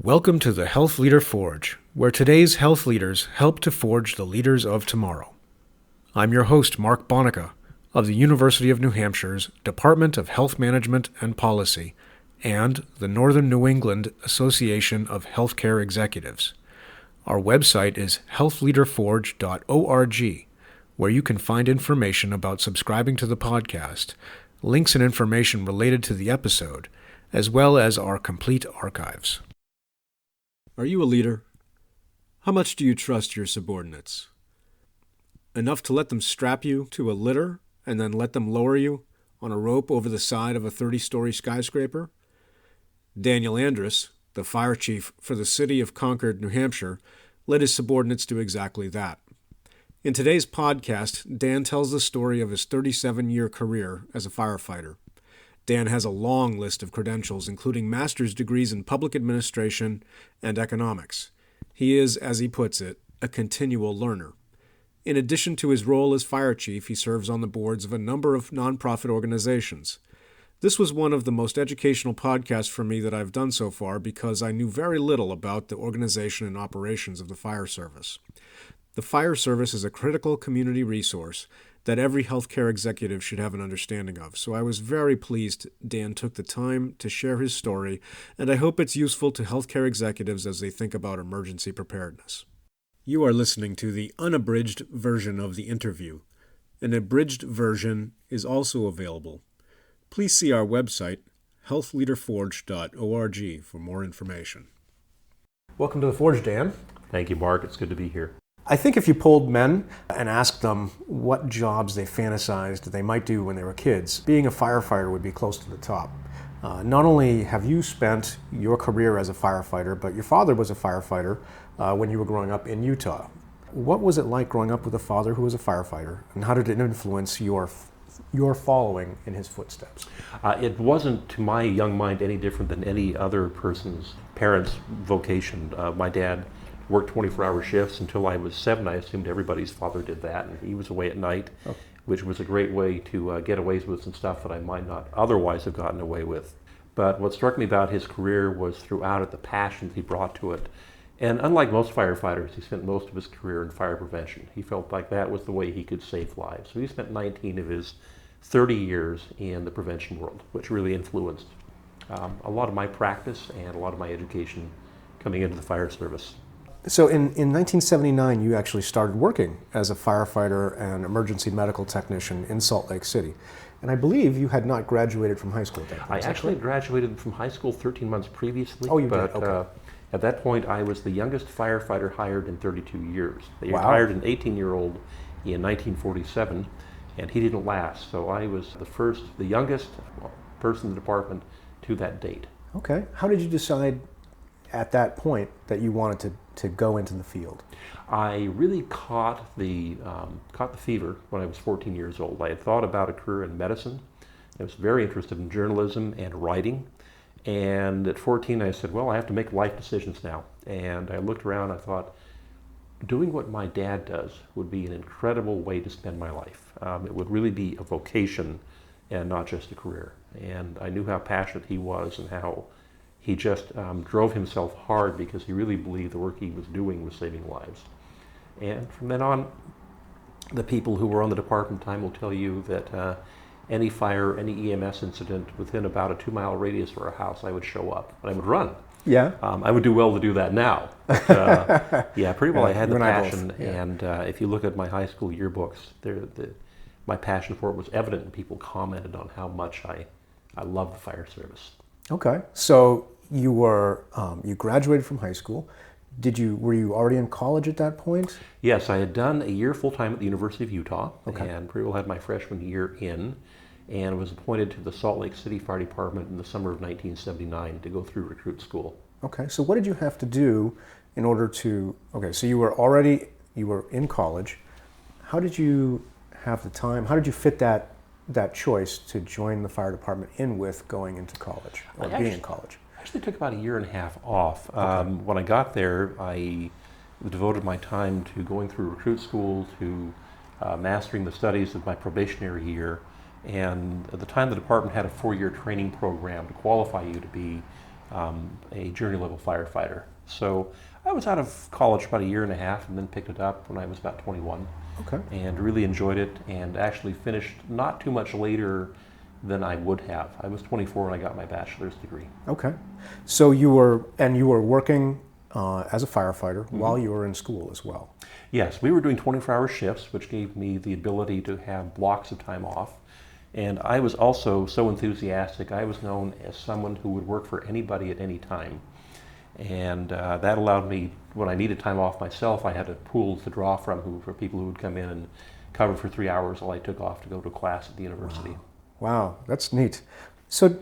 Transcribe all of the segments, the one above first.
Welcome to the Health Leader Forge, where today's health leaders help to forge the leaders of tomorrow. I'm your host, Mark Bonica, of the University of New Hampshire's Department of Health Management and Policy and the Northern New England Association of Healthcare Executives. Our website is healthleaderforge.org, where you can find information about subscribing to the podcast, links and information related to the episode, as well as our complete archives. Are you a leader? How much do you trust your subordinates? Enough to let them strap you to a litter and then let them lower you on a rope over the side of a 30-story skyscraper? Daniel Andrus, the fire chief for the City of Concord, New Hampshire, led his subordinates do exactly that. In today's podcast, Dan tells the story of his 37-year career as a firefighter. Dan has a long list of credentials, including master's degrees in public administration and economics. He is, as he puts it, a continual learner. In addition to his role as fire chief, he serves on the boards of a number of nonprofit organizations. This was one of the most educational podcasts for me that I've done so far because I knew very little about the organization and operations of the fire service. The fire service is a critical community resource that every healthcare executive should have an understanding of. So I was very pleased Dan took the time to share his story, and I hope it's useful to healthcare executives as they think about emergency preparedness. You are listening to the unabridged version of the interview. An abridged version is also available. Please see our website, healthleaderforge.org, for more information. Welcome to the Forge, Dan. Thank you, Mark. It's good to be here. I think if you polled men and asked them what jobs they fantasized they might do when they were kids, being a firefighter would be close to the top. Not only have you spent your career as a firefighter, but your father was a firefighter when you were growing up in Utah. What was it like growing up with a father who was a firefighter, and how did it influence your following in his footsteps? It wasn't, to my young mind, any different than any other person's parents' vocation. My dad worked 24-hour shifts until I was 7. I assumed everybody's father did that, and he was away at night, which was a great way to get away with some stuff that I might not otherwise have gotten away with. But what struck me about his career was throughout it the passion he brought to it. And unlike most firefighters, he spent most of his career in fire prevention. He felt like that was the way he could save lives. So he spent 19 of his 30 years in the prevention world, which really influenced a lot of my practice and a lot of my education coming into the fire service. So in 1979, you actually started working as a firefighter and emergency medical technician in Salt Lake City. And I believe you had not graduated from high school at that point. I actually graduated from high school 13 months previously. Oh, you did? Okay. At that point, I was the youngest firefighter hired in 32 years. They Wow. hired an 18-year-old in 1947, and he didn't last. So I was the youngest person in the department to that date. Okay. How did you decide at that point that you wanted to go into the field? I really caught the fever when I was 14 years old. I had thought about a career in medicine. I was very interested in journalism and writing. And at 14, I said, well, I have to make life decisions now. And I looked around, I thought, doing what my dad does would be an incredible way to spend my life. It would really be a vocation and not just a career. And I knew how passionate he was and how he just drove himself hard because he really believed the work he was doing was saving lives. And from then on, the people who were on the department time will tell you that any fire, any EMS incident within about a 2-mile radius of our house, I would show up and I would run. Yeah. I would do well to do that now. But, yeah, pretty well. I had the passion, and if you look at my high school yearbooks, my passion for it was evident, and people commented on how much I love the fire service. Okay. So you graduated from high school. Were you already in college at that point? Yes, I had done a year full-time at the University of Utah, okay. And pretty well had my freshman year in, and was appointed to the Salt Lake City Fire Department in the summer of 1979 to go through recruit school. Okay, so what did you have to do in order to, so you were in college. How did you have the time, how did you fit that choice to join the fire department in with going into college, or being in college? I actually took about a year and a half off. When I got there, I devoted my time to going through recruit school, to mastering the studies of my probationary year. And at the time, the department had a 4-year training program to qualify you to be a journey level firefighter. So I was out of college about a year and a half and then picked it up when I was about 21. Okay. And really enjoyed it and actually finished not too much later than I would have. I was 24 when I got my bachelor's degree. Okay. So you were working as a firefighter while you were in school as well. Yes, we were doing 24-hour shifts, which gave me the ability to have blocks of time off. And I was also so enthusiastic. I was known as someone who would work for anybody at any time. And that allowed me, when I needed time off myself, I had a pool to draw from for people who would come in and cover for 3 hours while I took off to go to class at the university. Wow, that's neat. So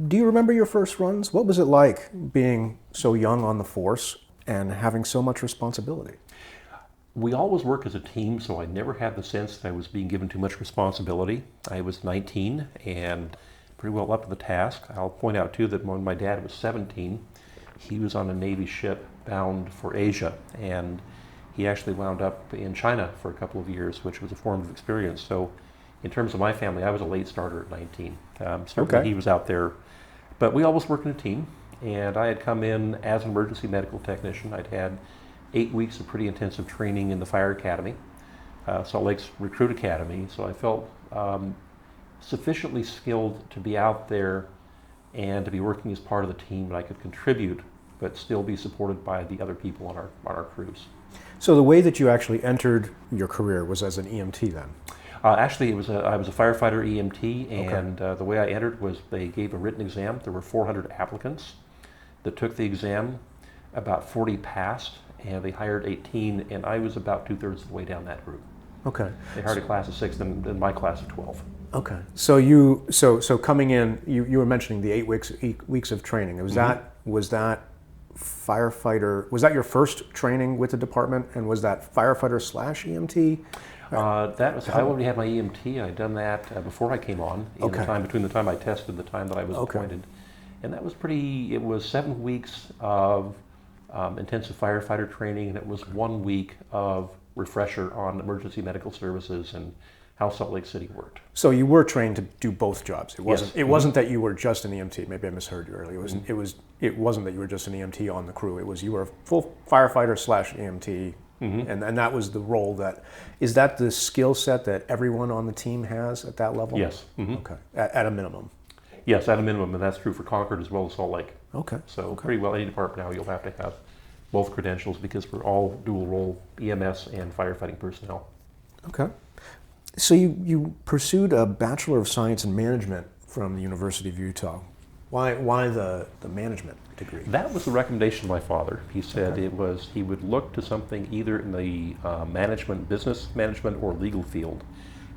do you remember your first runs? What was it like being so young on the force and having so much responsibility? We always work as a team, so I never had the sense that I was being given too much responsibility. I was 19 and pretty well up to the task. I'll point out too that when my dad was 17, he was on a Navy ship bound for Asia, and he actually wound up in China for a couple of years, which was a formative experience. So in terms of my family, I was a late starter at 19. Certainly he was out there, but we always worked in a team, and I had come in as an emergency medical technician. I'd had 8 weeks of pretty intensive training in the fire academy, Salt Lake's recruit academy, so I felt sufficiently skilled to be out there and to be working as part of the team, and I could contribute but still be supported by the other people on our crews. So the way that you actually entered your career was as an EMT then? Actually, I was a firefighter EMT, and the way I entered was they gave a written exam. There were 400 applicants that took the exam. About 40 passed, and they hired 18, and I was about 2/3 of the way down that group. Okay. They hired a class of 6 and my class of 12. Okay. So coming in, you were mentioning the 8 weeks of training. Was that firefighter? Was that your first training with the department, and was that firefighter / EMT? I already had my EMT. I'd done that before I came on. Between the time I tested and the time that I was appointed, and that was It was 7 weeks of intensive firefighter training, and it was 1 week of refresher on emergency medical services and how Salt Lake City worked. So you were trained to do both jobs. It wasn't. Yes. It wasn't that you were just an EMT. Maybe I misheard you earlier. It wasn't that you were just an EMT on the crew. It was you were a full firefighter / EMT, and that was the role. Is that the skill set that everyone on the team has at that level? Yes. Okay. At a minimum. Yes, at a minimum, and that's true for Concord as well as Salt Lake. Okay. So pretty well any department now you'll have to have both credentials because we're all dual role EMS and firefighting personnel. Okay. So you pursued a Bachelor of Science in Management from the University of Utah. Why the management degree? That was the recommendation of my father. He said he would look to something either in the business management, or legal field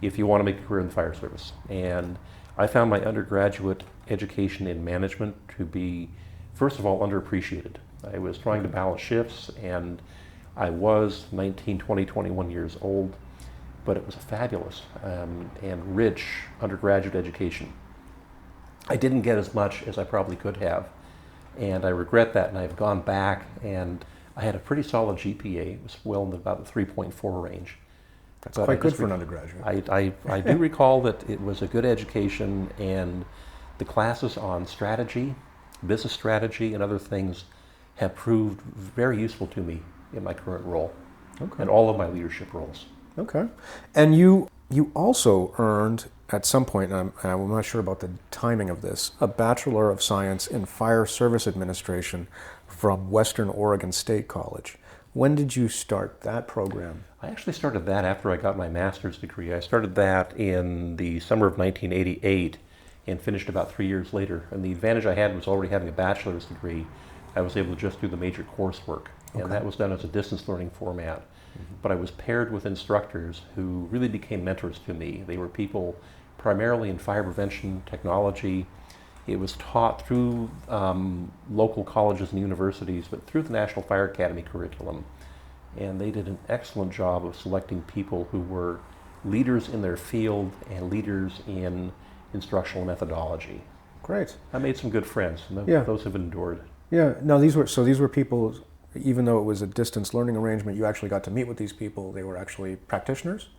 if you want to make a career in the fire service. And I found my undergraduate education in management to be, first of all, underappreciated. I was trying to balance shifts, and I was 19, 20, 21 years old, but it was a fabulous and rich undergraduate education. I didn't get as much as I probably could have, and I regret that, and I've gone back, and I had a pretty solid GPA. It was well in about the 3.4 range. That's quite good for an undergraduate. I do recall that it was a good education, and the classes on strategy, business strategy, and other things have proved very useful to me in my current role and all of my leadership roles. Okay. And you also earned, at some point, and I'm not sure about the timing of this, a Bachelor of Science in Fire Service Administration from Western Oregon State College. When did you start that program? I actually started that after I got my master's degree. I started that in the summer of 1988 and finished about 3 years later. And the advantage I had was already having a bachelor's degree. I was able to just do the major coursework, and that was done as a distance learning format. But I was paired with instructors who really became mentors to me. They were people primarily in fire prevention technology. It was taught through local colleges and universities, but through the National Fire Academy curriculum. And they did an excellent job of selecting people who were leaders in their field and leaders in instructional methodology. Great. I made some good friends, and those have endured. Yeah, no, these were people, even though it was a distance learning arrangement, you actually got to meet with these people. They were actually practitioners?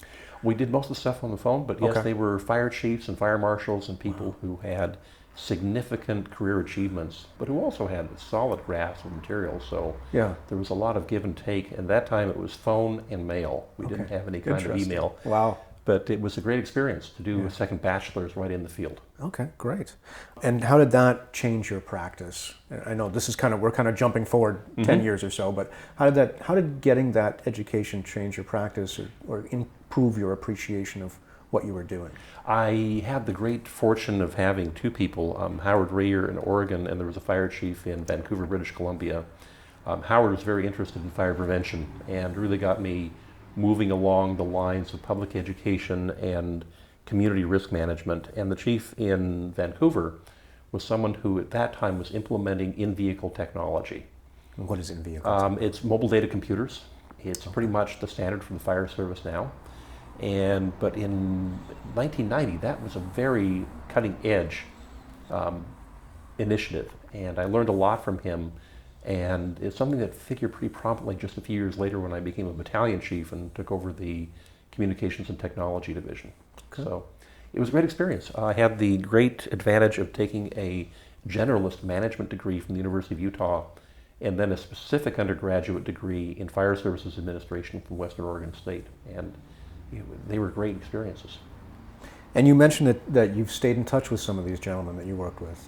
We did most of the stuff on the phone, but yes, they were fire chiefs and fire marshals and people who had significant career achievements, but who also had a solid grasp of material. So Yeah. there was a lot of give and take. And that time it was phone and mail. We didn't have any kind of email. Wow. But it was a great experience to do Yeah. a second bachelor's right in the field. Okay, great. And how did that change your practice? I know this is we're kind of jumping forward 10 years or so, but how did getting that education change your practice or improve your appreciation of what you were doing? I had the great fortune of having two people, Howard Rayer in Oregon, and there was a fire chief in Vancouver, British Columbia. Howard was very interested in fire prevention and really got me moving along the lines of public education and community risk management. And the chief in Vancouver was someone who at that time was implementing in-vehicle technology. What is in-vehicle? It's mobile data computers. It's pretty much the standard for the fire service now. But in 1990, that was a very cutting edge initiative. And I learned a lot from him. And it's something that figured pretty prominently just a few years later when I became a battalion chief and took over the Communications and Technology Division. Okay. So it was a great experience. I had the great advantage of taking a generalist management degree from the University of Utah and then a specific undergraduate degree in Fire Services Administration from Western Oregon State. And they were great experiences. And you mentioned that you've stayed in touch with some of these gentlemen that you worked with.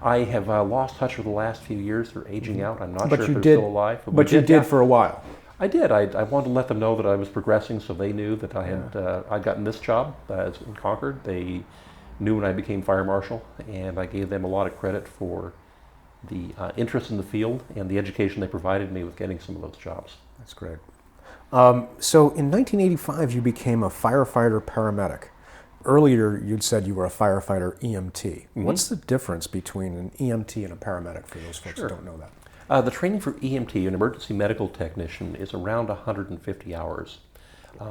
I have lost touch with the last few years. They're aging out. I'm not But sure you if they're did- still alive. But you did for a while. I did. I wanted to let them know that I was progressing, so they knew that I had I'd gotten this job in Concord. They knew when I became fire marshal, and I gave them a lot of credit for the interest in the field and the education they provided me with getting some of those jobs. That's great. So in 1985, you became a firefighter paramedic. Earlier, you'd said you were a firefighter EMT. Mm-hmm. What's the difference between an EMT and a paramedic for those folks who don't know that? The training for EMT, an emergency medical technician, is around 150 hours.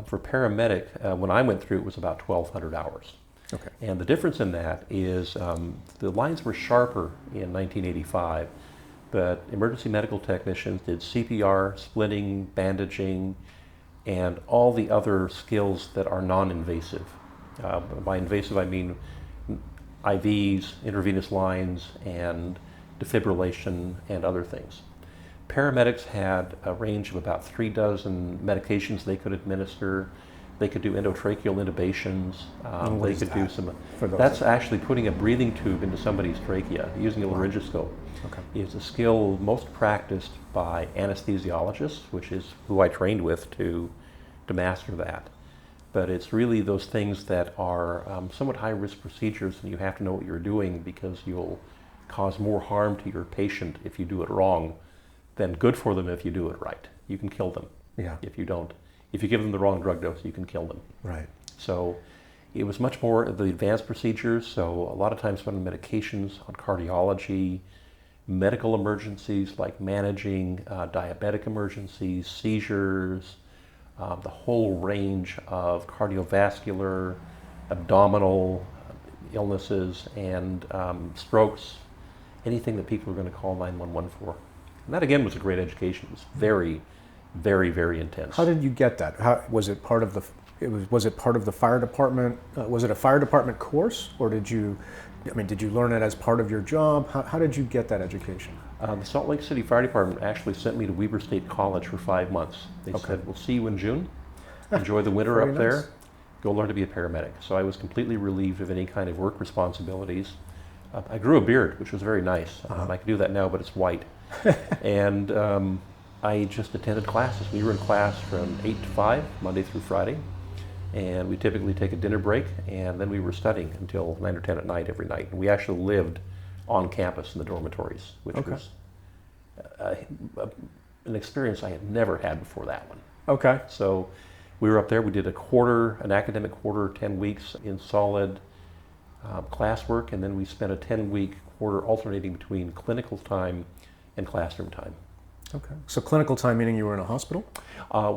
For paramedic, when I went through, it was about 1,200 hours. Okay. And the difference in that is the lines were sharper in 1985, but emergency medical technicians did CPR, splitting, bandaging, and all the other skills that are non-invasive. By invasive, I mean IVs, intravenous lines, and defibrillation, and other things. Paramedics had a range of about 3 dozen medications they could administer. They could do endotracheal intubations. They could do some. That's actually putting a breathing tube into somebody's trachea using a laryngoscope. Okay. It's a skill most practiced by anesthesiologists, which is who I trained with to master that. But it's really those things that are somewhat high-risk procedures, and you have to know what you're doing because you'll cause more harm to your patient if you do it wrong than good for them if you do it right. You can kill them if you don't. If you give them the wrong drug dose, you can kill them. Right. So it was much more of the advanced procedures, so a lot of times spent on medications, on cardiology, medical emergencies like managing diabetic emergencies, seizures, the whole range of cardiovascular, abdominal illnesses, and strokes, anything that people are going to call 911 for. And that again was a great education. It was very, very, very intense. How did you get that? Was it part of the? Was it part of the fire department? Was it a fire department course, or did you learn it as part of your job? How did you get that education? The Salt Lake City Fire Department actually sent me to Weber State College for 5 months. They said, "We'll see you in June. Enjoy the winter up there. Go learn to be a paramedic." So I was completely relieved of any kind of work responsibilities. I grew a beard, which was very nice. I can do that now, but it's white. And I just attended classes. We were in class from 8 to 5, Monday through Friday. And we typically take a dinner break, and then we were studying until 9 or 10 at night every night. And we actually lived on campus in the dormitories, which was an experience I had never had before that one. Okay. So we were up there. We did an academic quarter, 10 weeks in solid classwork, and then we spent a 10-week quarter alternating between clinical time and classroom time. Okay. So clinical time meaning you were in a hospital?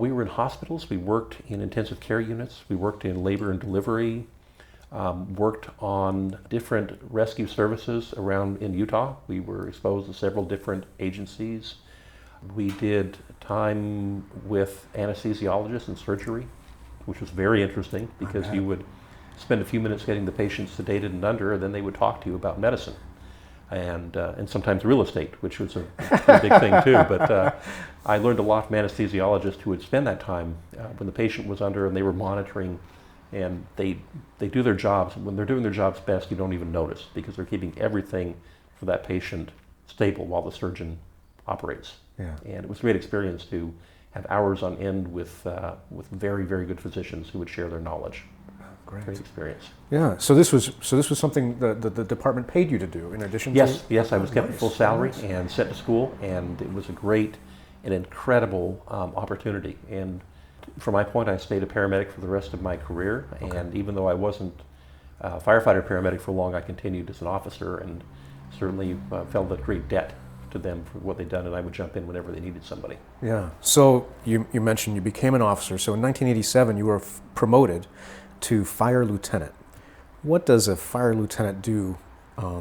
We were in hospitals. We worked in intensive care units. We worked in labor and delivery. Worked on different rescue services around in Utah. We were exposed to several different agencies. We did time with anesthesiologists in surgery, which was very interesting because you would spend a few minutes getting the patient sedated and under, and then they would talk to you about medicine. And sometimes real estate, which was a big thing too. But I learned a lot from anesthesiologists who would spend that time when the patient was under and they were monitoring, and they do their jobs. When they're doing their jobs best, you don't even notice because they're keeping everything for that patient stable while the surgeon operates. Yeah. And it was a great experience to have hours on end with very, very good physicians who would share their knowledge. Great experience. Yeah. So this was something the department paid you to do in addition to? Yes. I was kept at full salary and sent to school, and it was a great and incredible opportunity. And from my point, I stayed a paramedic for the rest of my career. Okay. And even though I wasn't a firefighter paramedic for long, I continued as an officer, and certainly felt a great debt to them for what they'd done, and I would jump in whenever they needed somebody. Yeah. So you mentioned you became an officer. So in 1987, you were promoted to fire lieutenant. What does a fire lieutenant do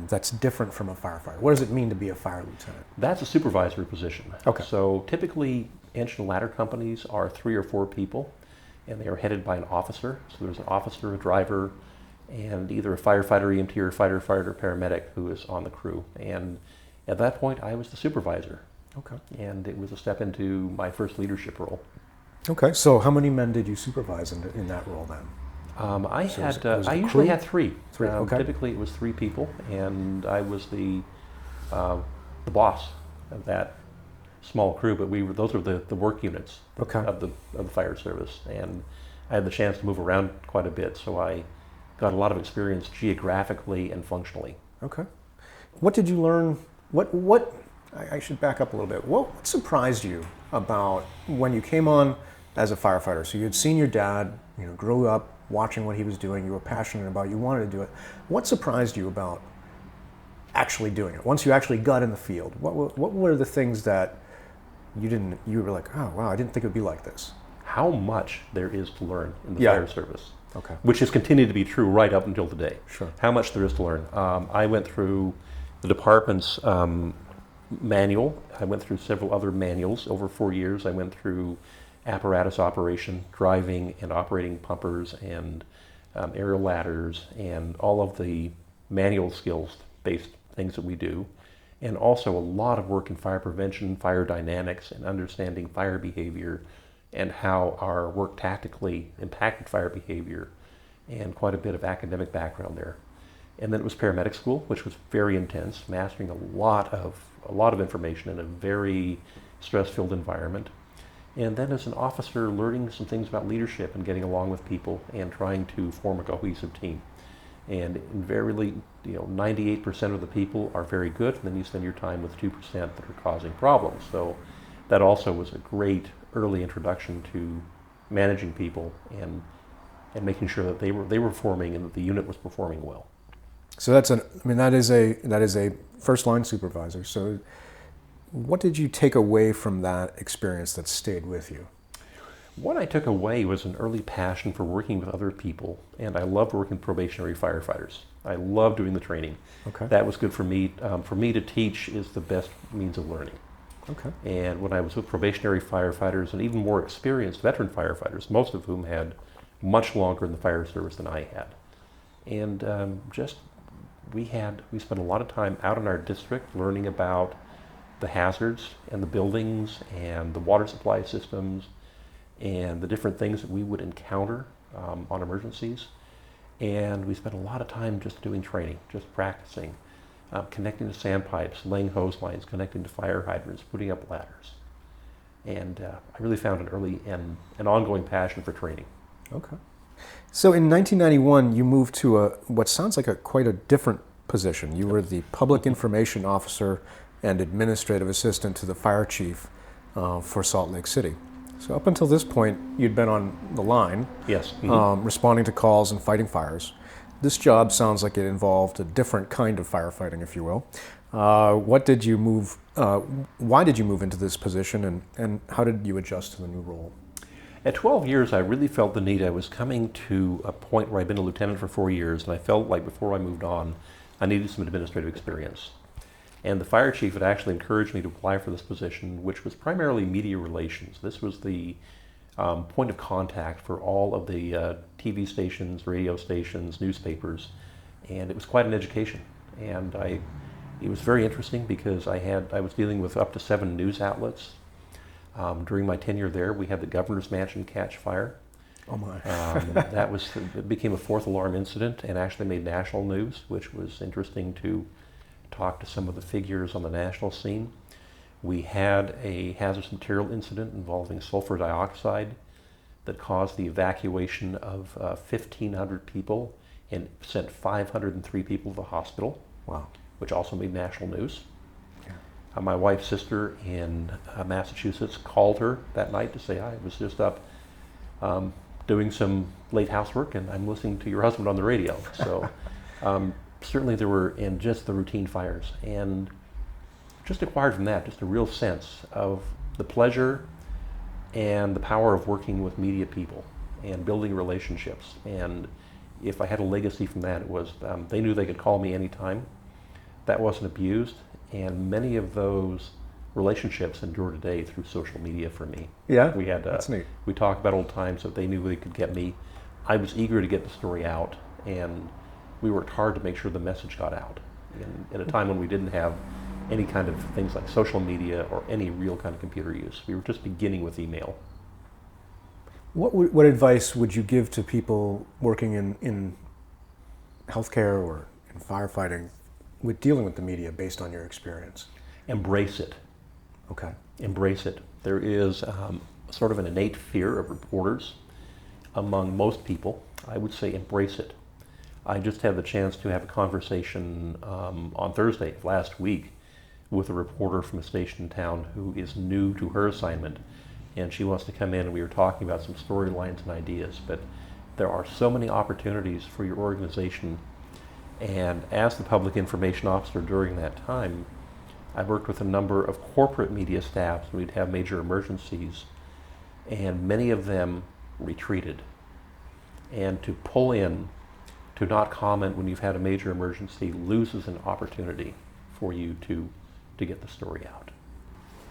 that's different from a firefighter? What does it mean to be a fire lieutenant? That's a supervisory position. Okay. So typically engine and ladder companies are 3 or 4 people, and they are headed by an officer. So there's an officer, a driver, and either a firefighter, EMT, or firefighter, paramedic who is on the crew. And at that point, I was the supervisor. Okay. And it was a step into my first leadership role. Okay. So how many men did you supervise in that role then? I usually had 3. Okay. Typically, it was 3 people, and I was the boss of that small crew. But those were the work units of the fire service, and I had the chance to move around quite a bit. So I got a lot of experience geographically and functionally. Okay. What did you learn? What? I should back up a little bit. What surprised you about when you came on as a firefighter? So you had seen your dad, grow up watching what he was doing. You were passionate about it. You wanted to do it. What surprised you about actually doing it? Once you actually got in the field, what were the things that you were like, oh wow, I didn't think it would be like this? How much there is to learn in the fire service. Okay. Which has continued to be true right up until today. Sure. How much there is to learn. I went through the department's manual. I went through several other manuals over 4 years. I went through apparatus operation, driving and operating pumpers and aerial ladders, and all of the manual skills-based things that we do. And also a lot of work in fire prevention, fire dynamics, and understanding fire behavior and how our work tactically impacted fire behavior, and quite a bit of academic background there. And then it was paramedic school, which was very intense, mastering a lot of information in a very stress-filled environment. And then as an officer, learning some things about leadership and getting along with people and trying to form a cohesive team. And invariably, 98% of the people are very good, and then you spend your time with 2% that are causing problems. So that also was a great early introduction to managing people and making sure that they were performing and that the unit was performing well. So that is a first line supervisor. So what did you take away from that experience that stayed with you? What I took away was an early passion for working with other people, and I loved working with probationary firefighters. I loved doing the training. Okay. That was good for me. For me to teach is the best means of learning. Okay. And when I was with probationary firefighters and even more experienced veteran firefighters, most of whom had much longer in the fire service than I had, and we spent a lot of time out in our district learning about the hazards and the buildings and the water supply systems and the different things that we would encounter on emergencies. And we spent a lot of time just doing training, just practicing, connecting to sandpipes, laying hose lines, connecting to fire hydrants, putting up ladders. And I really found an early and an ongoing passion for training. Okay. So in 1991, you moved to what sounds like quite a different position. You were the public information officer and administrative assistant to the fire chief for Salt Lake City. So up until this point, you'd been on the line, yes, mm-hmm. Responding to calls and fighting fires. This job sounds like it involved a different kind of firefighting, if you will. Why did you move into this position, and how did you adjust to the new role? At 12 years, I really felt the need. I was coming to a point where I'd been a lieutenant for 4 years, and I felt like before I moved on, I needed some administrative experience. And the fire chief had actually encouraged me to apply for this position, which was primarily media relations. This was the point of contact for all of the TV stations, radio stations, newspapers, and it was quite an education. And it was very interesting because I was dealing with up to 7 news outlets. During my tenure there, we had the governor's mansion catch fire. Oh my! It became a 4th alarm incident and actually made national news, which was interesting to talk to some of the figures on the national scene. We had a hazardous material incident involving sulfur dioxide that caused the evacuation of 1,500 people and sent 503 people to the hospital. Wow. Which also made national news. Yeah. My wife's sister in Massachusetts called her that night to say, I was just up doing some late housework and I'm listening to your husband on the radio. So certainly there were in just the routine fires, and just acquired from that just a real sense of the pleasure and the power of working with media people and building relationships. And if I had a legacy from that, it was they knew they could call me anytime. That wasn't abused, and many of those relationships endure today through social media for me. Yeah, that's neat. We talk about old times that they knew they could get me. I was eager to get the story out, and we worked hard to make sure the message got out. In a time when we didn't have any kind of things like social media or any real kind of computer use. We were just beginning with email. What advice would you give to people working in healthcare or in firefighting with dealing with the media based on your experience? Embrace it. Okay. Embrace it. There is sort of an innate fear of reporters among most people. I would say embrace it. I just had the chance to have a conversation on Thursday of last week with a reporter from a station in town who is new to her assignment, and she wants to come in, and we were talking about some storylines and ideas. But there are so many opportunities for your organization, and as the public information officer during that time, I worked with a number of corporate media staffs. We'd have major emergencies, and many of them retreated. And to pull in, to not comment when you've had a major emergency, loses an opportunity for you to get the story out.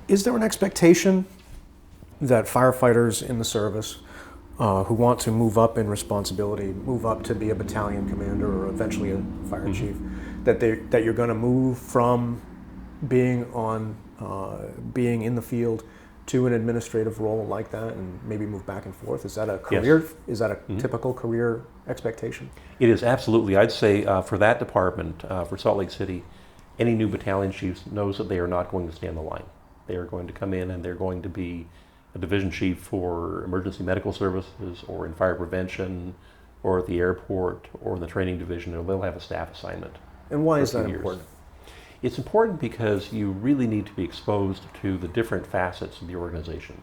Is there an expectation that firefighters in the service who want to move up in responsibility, move up to be a battalion commander or eventually a fire chief, that you're going to move from being in the field to an administrative role like that, and maybe move back and forth? Is that a career? Yes. Is that a typical career expectation? It is, absolutely. I'd say for that department, for Salt Lake City, any new battalion chief knows that they are not going to stay on the line. They are going to come in and they're going to be a division chief for emergency medical services or in fire prevention or at the airport or in the training division, or they'll have a staff assignment. And why is that important? It's important because you really need to be exposed to the different facets of the organization.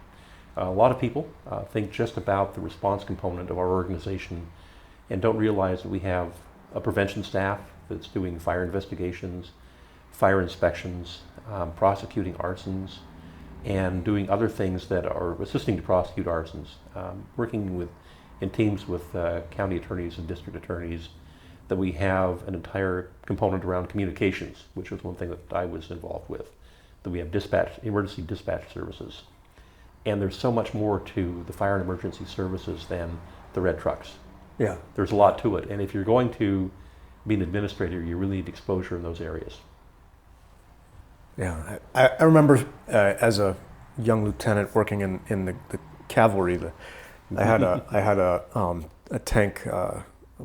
A lot of people think just about the response component of our organization and don't realize that we have a prevention staff that's doing fire investigations, fire inspections, prosecuting arsons, and doing other things that are assisting to prosecute arsons, working in teams with county attorneys and district attorneys. That we have an entire component around communications, which was one thing that I was involved with. That we have emergency dispatch services. And there's so much more to the fire and emergency services than the red trucks. Yeah. There's a lot to it. And if you're going to be an administrator, you really need exposure in those areas. Yeah, I remember as a young lieutenant working in the cavalry, I had a tank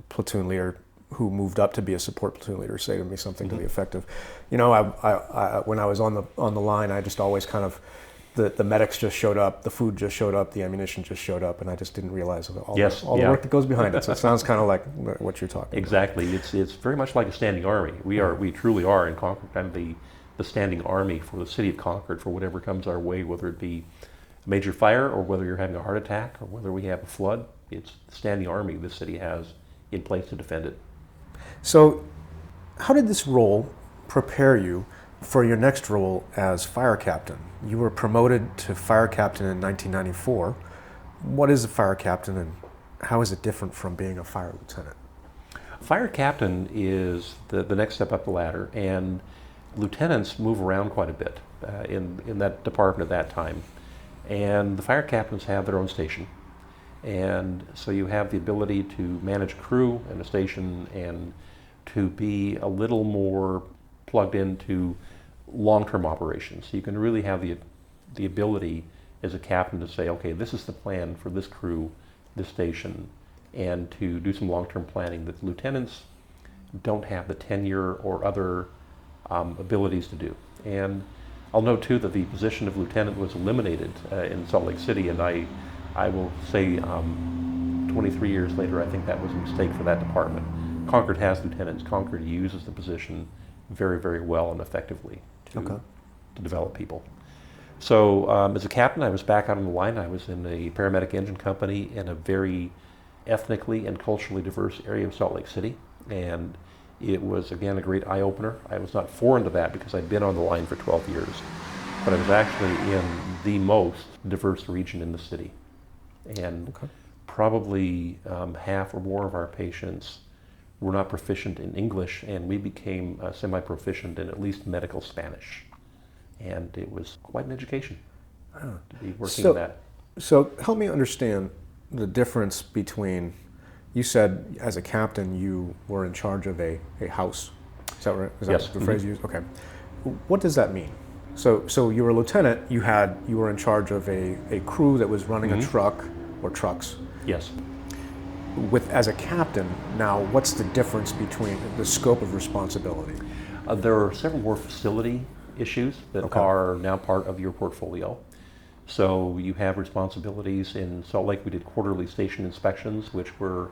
platoon leader who moved up to be a support platoon leader say to me something to the effect of, I when I was on the line, I just always kind of, the medics just showed up, the food just showed up, the ammunition just showed up, and I just didn't realize all the work that goes behind it. So it sounds kind of like what you're talking exactly. About. It's very much like a standing army. We truly are in Concord, kind of the standing army for the City of Concord for whatever comes our way, whether it be a major fire or whether you're having a heart attack or whether we have a flood. It's the standing army the city has in place to defend it. So how did this role prepare you for your next role as fire captain? You were promoted to fire captain in 1994. What is a fire captain and how is it different from being a fire lieutenant? Fire captain is the next step up the ladder, and lieutenants move around quite a bit in that department at that time. And the fire captains have their own station. And so you have the ability to manage crew and a station and to be a little more plugged into long-term operations. So you can really have the ability as a captain to say, okay, this is the plan for this crew, this station, and to do some long-term planning that the lieutenants don't have the tenure or other abilities to do. And I'll note too that the position of lieutenant was eliminated in Salt Lake City, and I will say 23 years later, I think that was a mistake for that department. Concord has lieutenants. Concord uses the position very, very well and effectively to develop people. So as a captain, I was back out on the line. I was in a paramedic engine company in a very ethnically and culturally diverse area of Salt Lake City. And it was, again, a great eye-opener. I was not foreign to that because I'd been on the line for 12 years. But I was actually in the most diverse region in the city. And probably half or more of our patients were not proficient in English, and we became semi-proficient in at least medical Spanish. And it was quite an education to be working in that. So help me understand the difference between, you said as a captain you were in charge of a house. Is that right? Is that Yes. the phrase you used? Okay. What does that mean? So you were a lieutenant, you were in charge of a crew that was running a truck or trucks. Yes. As a captain, now what's the difference between the scope of responsibility? There are several more facility issues that are now part of your portfolio. So you have responsibilities. In Salt Lake, we did quarterly station inspections, which were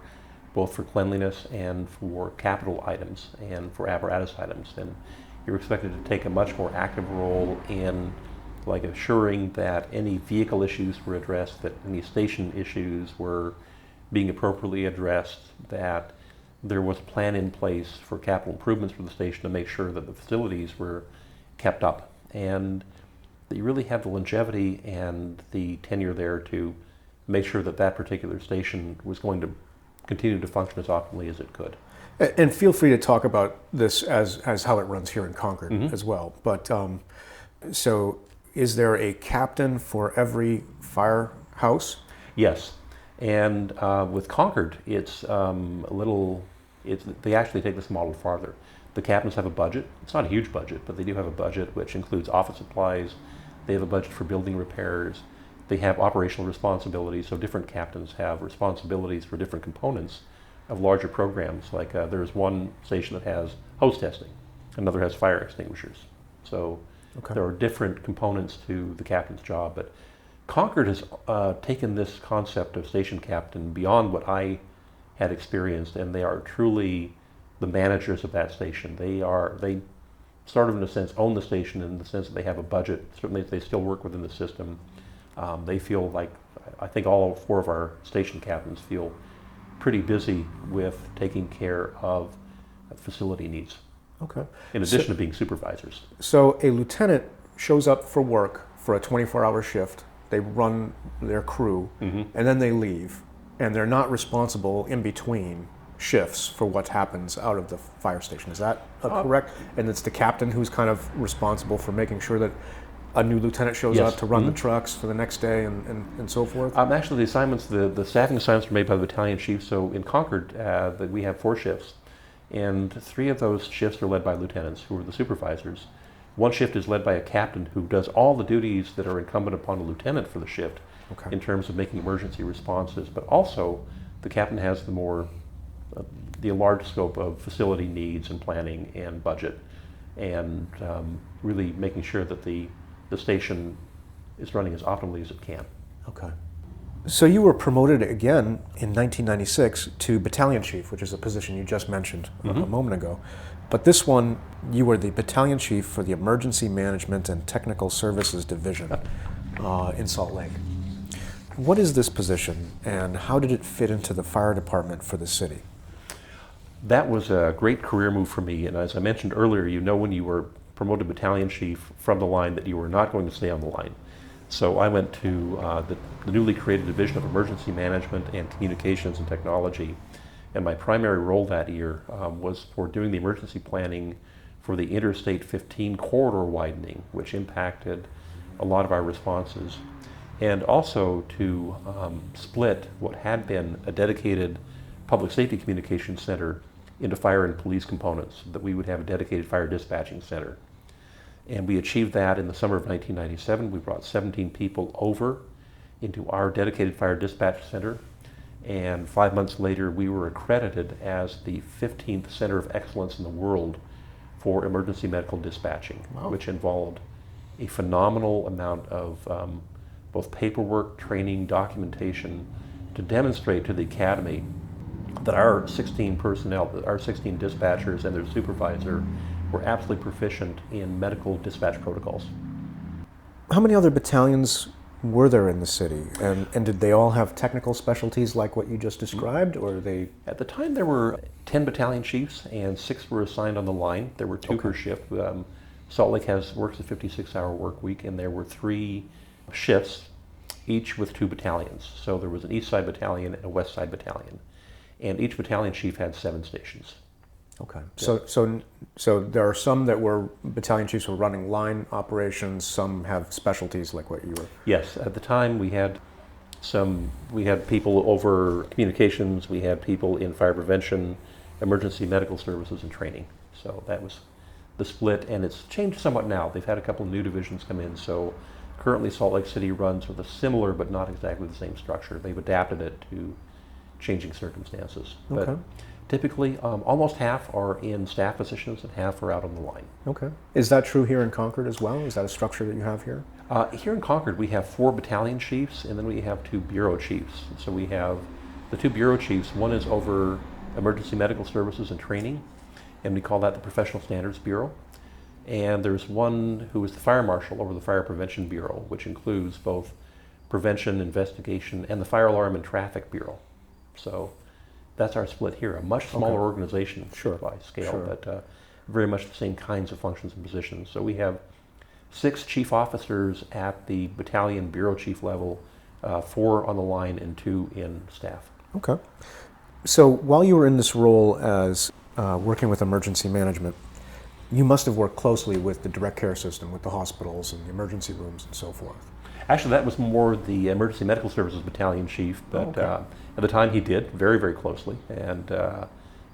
both for cleanliness and for capital items and for apparatus items. And you're expected to take a much more active role in like assuring that any vehicle issues were addressed, that any station issues were being appropriately addressed, that there was a plan in place for capital improvements for the station to make sure that the facilities were kept up, and that you really have the longevity and the tenure there to make sure that that particular station was going to continue to function as optimally as it could. And feel free to talk about this as how it runs here in Concord as well. But so is there a captain for every firehouse? Yes. And with Concord, it's they actually take this model farther. The captains have a budget. It's not a huge budget, but they do have a budget which includes office supplies. They have a budget for building repairs. They have operational responsibilities, so different captains have responsibilities for different components of larger programs. Like there's one station that has hose testing, another has fire extinguishers. So there are different components to the captain's job, but Concord has taken this concept of station captain beyond what I had experienced, and they are truly the managers of that station. They sort of, in a sense, own the station in the sense that they have a budget. Certainly, they still work within the system. They feel like, I think all four of our station captains feel pretty busy with taking care of facility needs. Okay. In addition to being supervisors. So a lieutenant shows up for work for a 24-hour shift. They run their crew, and then they leave, and they're not responsible in between shifts for what happens out of the fire station. Is that correct? And it's the captain who's kind of responsible for making sure that a new lieutenant shows up to run the trucks for the next day and so forth? Actually, the assignments, the staffing assignments are made by the battalion chief. So in Concord, we have 4 shifts, and 3 of those shifts are led by lieutenants who are the supervisors. One shift is led by a captain who does all the duties that are incumbent upon a lieutenant for the shift in terms of making emergency responses, but also the captain has the large scope of facility needs and planning and budget, and really making sure that the station is running as optimally as it can. Okay. So you were promoted again in 1996 to battalion chief, which is a position you just mentioned a moment ago. But this one, you were the battalion chief for the Emergency Management and Technical Services Division in Salt Lake. What is this position, and how did it fit into the fire department for the city? That was a great career move for me, and as I mentioned earlier, you know when you were promoted battalion chief from the line that you were not going to stay on the line. So I went to the newly created Division of Emergency Management and Communications and Technology, and my primary role that year was for doing the emergency planning for the Interstate 15 corridor widening, which impacted a lot of our responses. and also to split what had been a dedicated public safety communications center into fire and police components, so that we would have a dedicated fire dispatching center. And we achieved that in the summer of 1997. We brought 17 people over into our dedicated fire dispatch center, and 5 months later we were accredited as the 15th Center of Excellence in the world for emergency medical dispatching, wow, which involved a phenomenal amount of both paperwork, training, documentation to demonstrate to the Academy that our 16 personnel, our 16 dispatchers and their supervisor were absolutely proficient in medical dispatch protocols. How many other battalions were there in the city? And did they all have technical specialties like what you just described, or they? At the time, there were 10 battalion chiefs, and 6 were assigned on the line. There were 2 Okay. per shift. Salt Lake works a 56-hour work week, and there were 3 shifts, each with 2 battalions. So there was an East Side Battalion and a West Side Battalion, and each battalion chief had 7 stations. Okay. So there are some that were battalion chiefs who were running line operations. Some have specialties like what you were. Yes, at the time we had people over communications, we had people in fire prevention, emergency medical services, and training. So that was the split, and it's changed somewhat now. They've had a couple of new divisions come in, so currently Salt Lake City runs with a similar but not exactly the same structure. They've adapted it to changing circumstances. Okay. But typically, almost half are in staff positions and half are out on the line. Okay. Is that true here in Concord as well? Is that a structure that you have here? Here in Concord, we have 4 battalion chiefs, and then we have 2 bureau chiefs. So we have the 2 bureau chiefs. One is over emergency medical services and training, and we call that the Professional Standards Bureau. And there's one who is the fire marshal over the Fire Prevention Bureau, which includes both prevention, investigation, and the Fire Alarm and Traffic Bureau. So that's our split here. A much smaller organization by scale, but very much the same kinds of functions and positions. So we have 6 chief officers at the battalion bureau chief level, 4 on the line and 2 in staff. Okay. So while you were in this role as working with emergency management, you must have worked closely with the direct care system, with the hospitals and the emergency rooms and so forth. Actually, that was more the emergency medical services battalion chief, but at the time he did very, very closely. And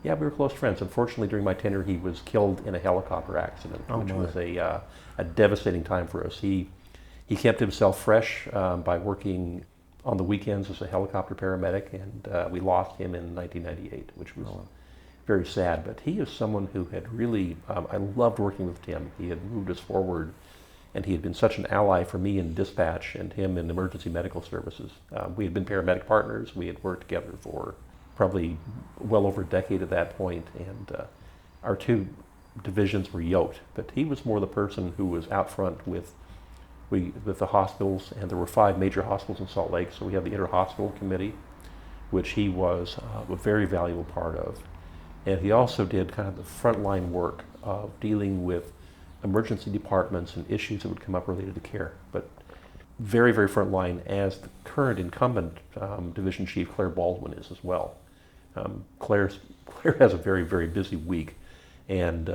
yeah, we were close friends. Unfortunately, during my tenure, he was killed in a helicopter accident, which was a devastating time for us. He kept himself fresh by working on the weekends as a helicopter paramedic, and we lost him in 1998, which was very sad. But he is someone who had really, I loved working with Tim. He had moved us forward, and he had been such an ally for me in dispatch and him in emergency medical services. We had been paramedic partners. We had worked together for probably well over a decade at that point, and our 2 divisions were yoked. But he was more the person who was out front with the hospitals, and there were 5 major hospitals in Salt Lake, so we have the inter-hospital committee, which he was a very valuable part of. And he also did kind of the frontline work of dealing with emergency departments and issues that would come up related to care. But very, very frontline, as the current incumbent division chief, Claire Baldwin, is as well. Claire has a very, very busy week, and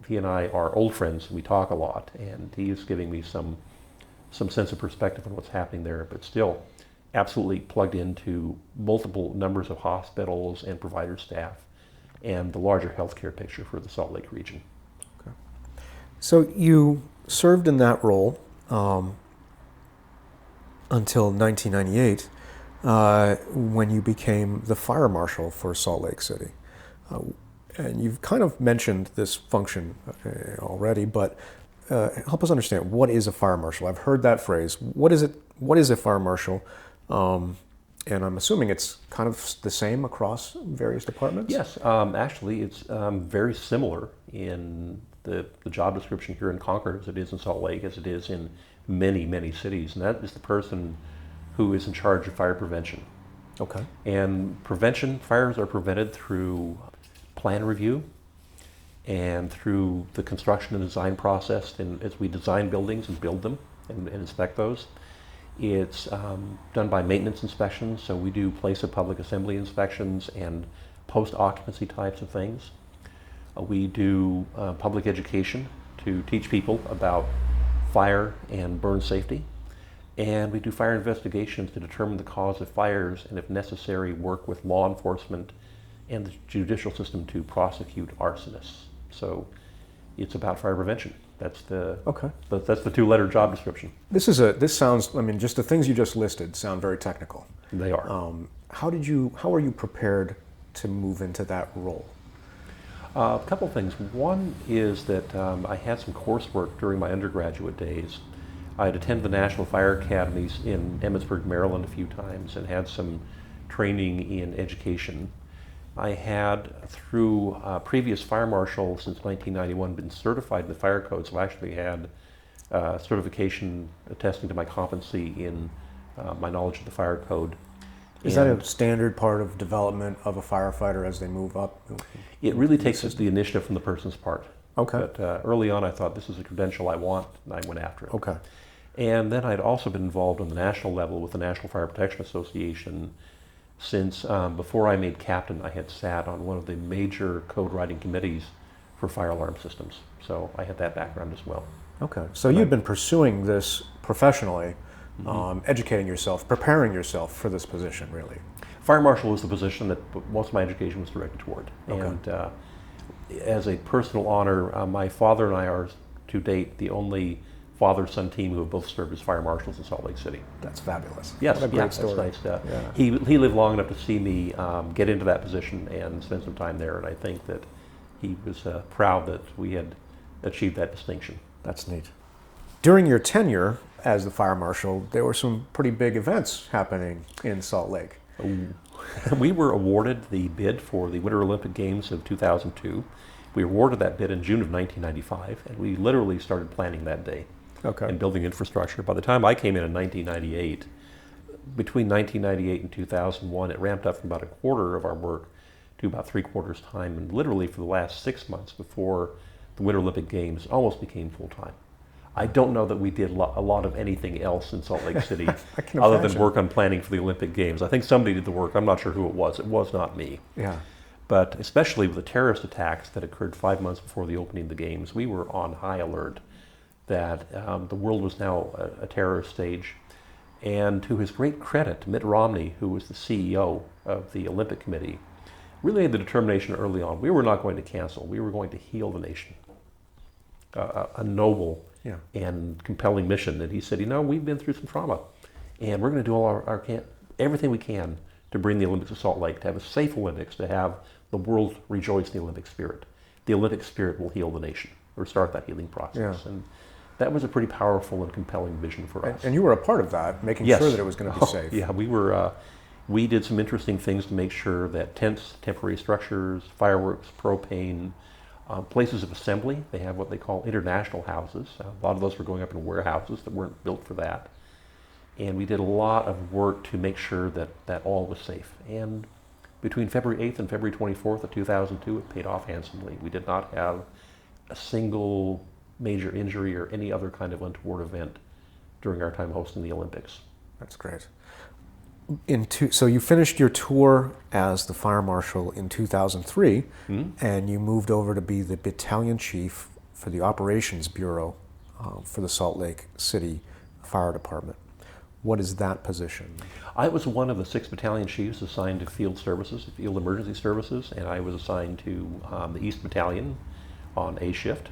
he and I are old friends. We talk a lot, and he is giving me some sense of perspective on what's happening there, but still absolutely plugged into multiple numbers of hospitals and provider staff and the larger healthcare picture for the Salt Lake region. Okay. So you served in that role until 1998, when you became the fire marshal for Salt Lake City. And you've kind of mentioned this function already, but help us understand, what is a fire marshal? I've heard that phrase. What is it? What is a fire marshal? And I'm assuming it's kind of the same across various departments? Yes, actually it's very similar in the job description here in Concord as it is in Salt Lake, as it is in many, many cities. And that is the person who is in charge of fire prevention. Okay. And fires are prevented through plan review and through the construction and design process, and as we design buildings and build them and inspect those. It's done by maintenance inspections, so we do place of public assembly inspections and post-occupancy types of things. We do public education to teach people about fire and burn safety. And we do fire investigations to determine the cause of fires and, if necessary, work with law enforcement and the judicial system to prosecute arsonists. So it's about fire prevention. That's the two-letter job description. This sounds, just the things you just listed sound very technical. They are. How are you prepared to move into that role? A couple things. One is that I had some coursework during my undergraduate days. I had attended the National Fire Academies in Emmitsburg, Maryland a few times and had some training in education. I had, through previous fire marshal since 1991, been certified in the fire code, so I actually had certification attesting to my competency in my knowledge of the fire code. Is that a standard part of development of a firefighter as they move up? It really takes the initiative from the person's part. Okay. But early on I thought, this is a credential I want, and I went after it. Okay. And then I'd also been involved on the national level with the National Fire Protection Association since before I made captain. I had sat on one of the major code writing committees for fire alarm systems. So I had that background as well. Okay. So you'd been pursuing this professionally, educating yourself, preparing yourself for this position, really. Fire marshal was the position that most of my education was directed toward. Okay. And as a personal honor, my father and I are, to date, the only father-son team who have both served as fire marshals in Salt Lake City. That's fabulous. Yes, what a great story. That's nice. Yeah. He lived long enough to see me get into that position and spend some time there, and I think that he was proud that we had achieved that distinction. That's neat. During your tenure as the fire marshal, there were some pretty big events happening in Salt Lake. We were awarded the bid for the Winter Olympic Games of 2002. We awarded that bid in June of 1995, and we literally started planning that day. Okay. And building infrastructure. By the time I came in 1998, between 1998 and 2001, it ramped up from about a quarter of our work to about 3/4 time, and literally for the last 6 months before the Winter Olympic Games almost became full-time. I don't know that we did a lot of anything else in Salt Lake City other than work on planning for the Olympic Games. I think somebody did the work. I'm not sure who it was. It was not me. Yeah. But especially with the terrorist attacks that occurred 5 months before the opening of the Games, we were on high alert that the world was now a terrorist stage. And to his great credit, Mitt Romney, who was the CEO of the Olympic Committee, really had the determination early on, we were not going to cancel, we were going to heal the nation. A noble and compelling mission. And he said, we've been through some trauma, and we're going to do all everything we can to bring the Olympics to Salt Lake, to have a safe Olympics, to have the world rejoice in the Olympic spirit. The Olympic spirit will heal the nation, or start that healing process. Yeah. And that was a pretty powerful and compelling vision for us. And you were a part of that, making sure that it was going to be safe. Yeah, we did some interesting things to make sure that tents, temporary structures, fireworks, propane, places of assembly, they have what they call international houses. A lot of those were going up in warehouses that weren't built for that. And we did a lot of work to make sure that all was safe. And between February 8th and February 24th of 2002, it paid off handsomely. We did not have a single major injury or any other kind of untoward event during our time hosting the Olympics. That's great. So you finished your tour as the fire marshal in 2003, and you moved over to be the battalion chief for the operations bureau for the Salt Lake City Fire Department. What is that position? I was one of the 6 battalion chiefs assigned to field services, field emergency services, and I was assigned to the East Battalion on A shift.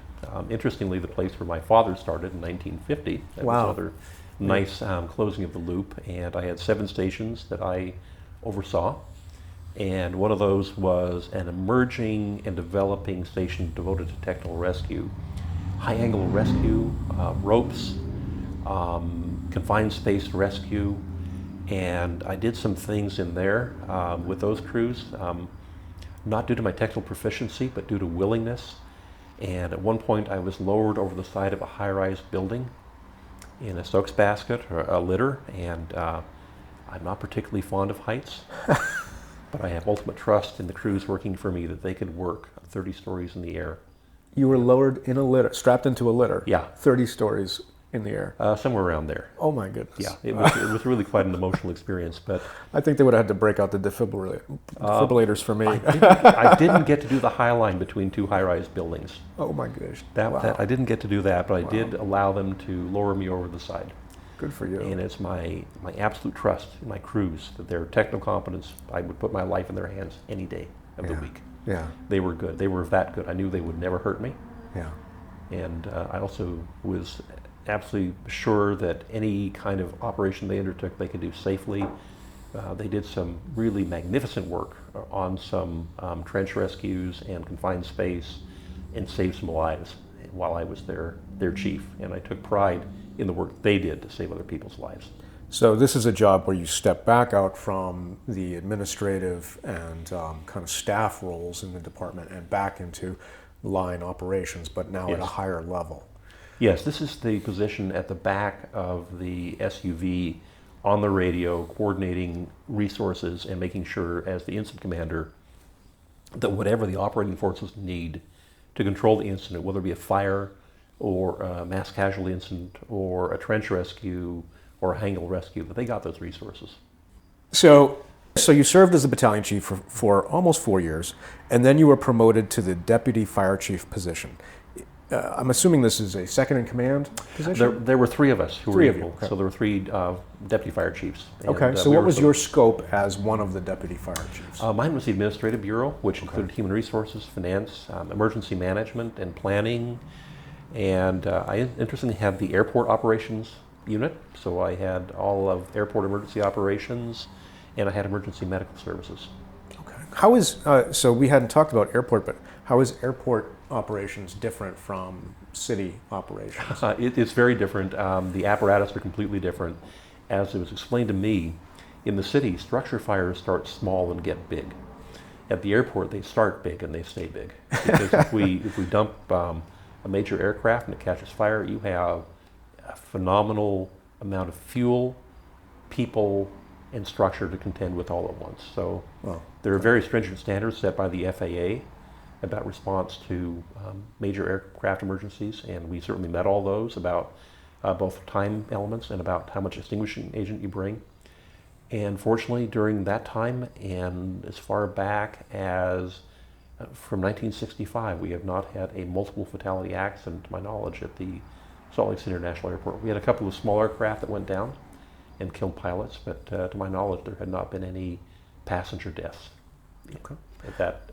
Interestingly, the place where my father started in 1950. That was another nice closing of the loop. And I had 7 stations that I oversaw. And one of those was an emerging and developing station devoted to technical rescue. High-angle rescue, ropes, confined space rescue. And I did some things in there with those crews, not due to my technical proficiency, but due to willingness. And at one point I was lowered over the side of a high-rise building in a Stokes basket or a litter, and I'm not particularly fond of heights, but I have ultimate trust in the crews working for me that they could work 30 stories in the air. You were lowered in a litter, strapped into a litter? Yeah. 30 stories in the air? Somewhere around there. Oh my goodness. Yeah, it was really quite an emotional experience. But I think they would have had to break out the defibrillators for me. I didn't get to do the high line between 2 high-rise buildings. Oh my gosh. I didn't get to do that, but I did allow them to lower me over the side. Good for you. And it's my absolute trust in my crews that their technical competence, I would put my life in their hands any day of the week. Yeah. They were good. They were that good. I knew they would never hurt me. Yeah. And I also was absolutely sure that any kind of operation they undertook, they could do safely. They did some really magnificent work on some trench rescues and confined space and saved some lives while I was their chief. And I took pride in the work they did to save other people's lives. So this is a job where you step back out from the administrative and kind of staff roles in the department and back into line operations, but now at a higher level. Yes, this is the position at the back of the SUV on the radio, coordinating resources and making sure, as the incident commander, that whatever the operating forces need to control the incident, whether it be a fire or a mass casualty incident or a trench rescue or a hangar rescue, that they got those resources. So you served as the battalion chief for almost 4 years, and then you were promoted to the deputy fire chief position. I'm assuming this is a second in command position? There were three of us who were equal. Okay. So there were three deputy fire chiefs. Okay, so what was your scope as one of the deputy fire chiefs? Mine was the administrative bureau, which included human resources, finance, emergency management, and planning. And I interestingly had the airport operations unit, so I had all of airport emergency operations, and I had emergency medical services. Okay. How is, so we hadn't talked about airport, but how is airport operations different from city operations? It's very different. The apparatus are completely different. As it was explained to me, in the city, structure fires start small and get big. At the airport, they start big and they stay big. Because if we dump a major aircraft and it catches fire, you have a phenomenal amount of fuel, people, and structure to contend with all at once. So there are very stringent standards set by the FAA about response to major aircraft emergencies, and we certainly met all those about both time elements and about how much extinguishing agent you bring. And fortunately, during that time, and as far back as from 1965, we have not had a multiple fatality accident, to my knowledge, at the Salt Lake City International Airport. We had a couple of small aircraft that went down and killed pilots, but to my knowledge, there had not been any passenger deaths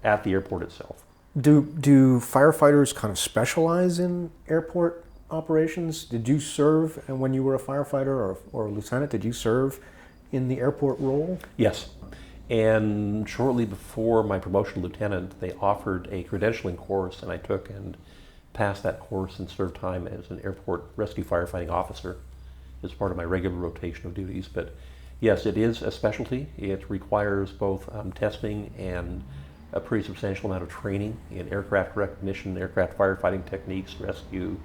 at the airport itself. Do firefighters kind of specialize in airport operations? Did you serve, and when you were a firefighter or a lieutenant, did you serve in the airport role? Yes. And shortly before my promotion to lieutenant, they offered a credentialing course, and I took and passed that course and served time as an airport rescue firefighting officer as part of my regular rotation of duties. But yes, it is a specialty. It requires both testing and a pretty substantial amount of training in aircraft recognition, aircraft firefighting techniques, rescue,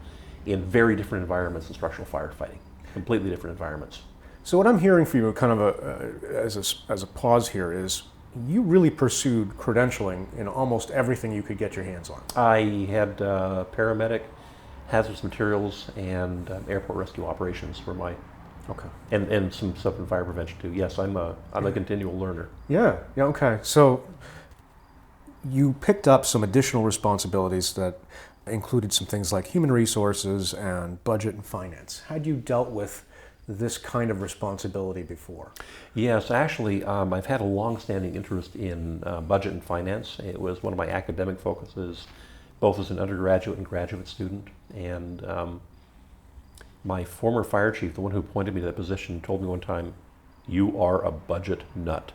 in very different environments than structural firefighting, completely different environments. So what I'm hearing from you, kind of as a pause here, is you really pursued credentialing in almost everything you could get your hands on. I had paramedic, hazardous materials, and airport rescue operations for my, and some stuff in fire prevention too. Yes, I'm a continual learner. Yeah. Okay. So you picked up some additional responsibilities that included some things like human resources and budget and finance. Had you dealt with this kind of responsibility before? Yes, actually, I've had a long-standing interest in budget and finance. It was one of my academic focuses, both as an undergraduate and graduate student. And my former fire chief, the one who appointed me to that position, told me one time, "You are a budget nut."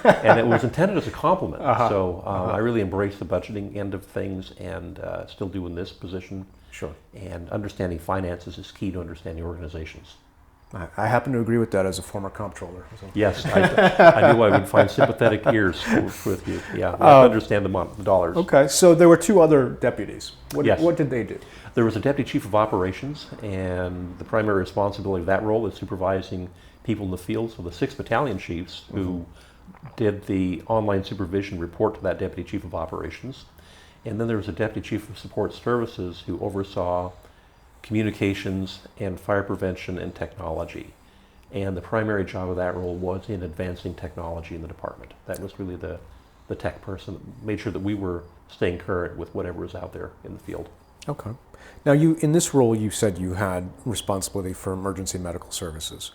And it was intended as a compliment. I really embraced the budgeting end of things, and still do in this position. Sure. And understanding finances is key to understanding organizations. I happen to agree with that as a former comptroller. So. Yes, I knew I would find sympathetic ears with you. Yeah, I understand the dollars. Okay, so there were two other deputies. Yes. What did they do? There was a deputy chief of operations, and the primary responsibility of that role is supervising people in the field. So the 6 battalion chiefs who did the online supervision report to that deputy chief of operations. And then there was a deputy chief of support services who oversaw communications and fire prevention and technology. And the primary job of that role was in advancing technology in the department. That was really the tech person that made sure that we were staying current with whatever was out there in the field. Okay. Now, in this role, you said you had responsibility for emergency medical services.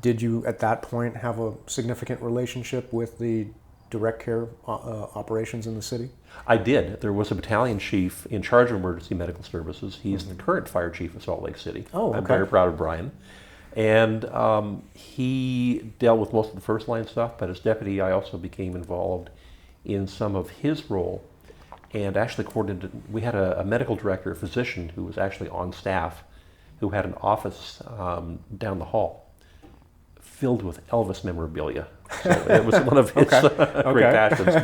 Did you, at that point, have a significant relationship with the direct care operations in the city? I did. There was a battalion chief in charge of emergency medical services. He's the current fire chief of Salt Lake City. Oh, okay. I'm very proud of Brian. And he dealt with most of the first line stuff, but as deputy, I also became involved in some of his role and actually coordinated. We had a medical director, a physician, who was actually on staff, who had an office down the hall filled with Elvis memorabilia. So it was one of his great passions.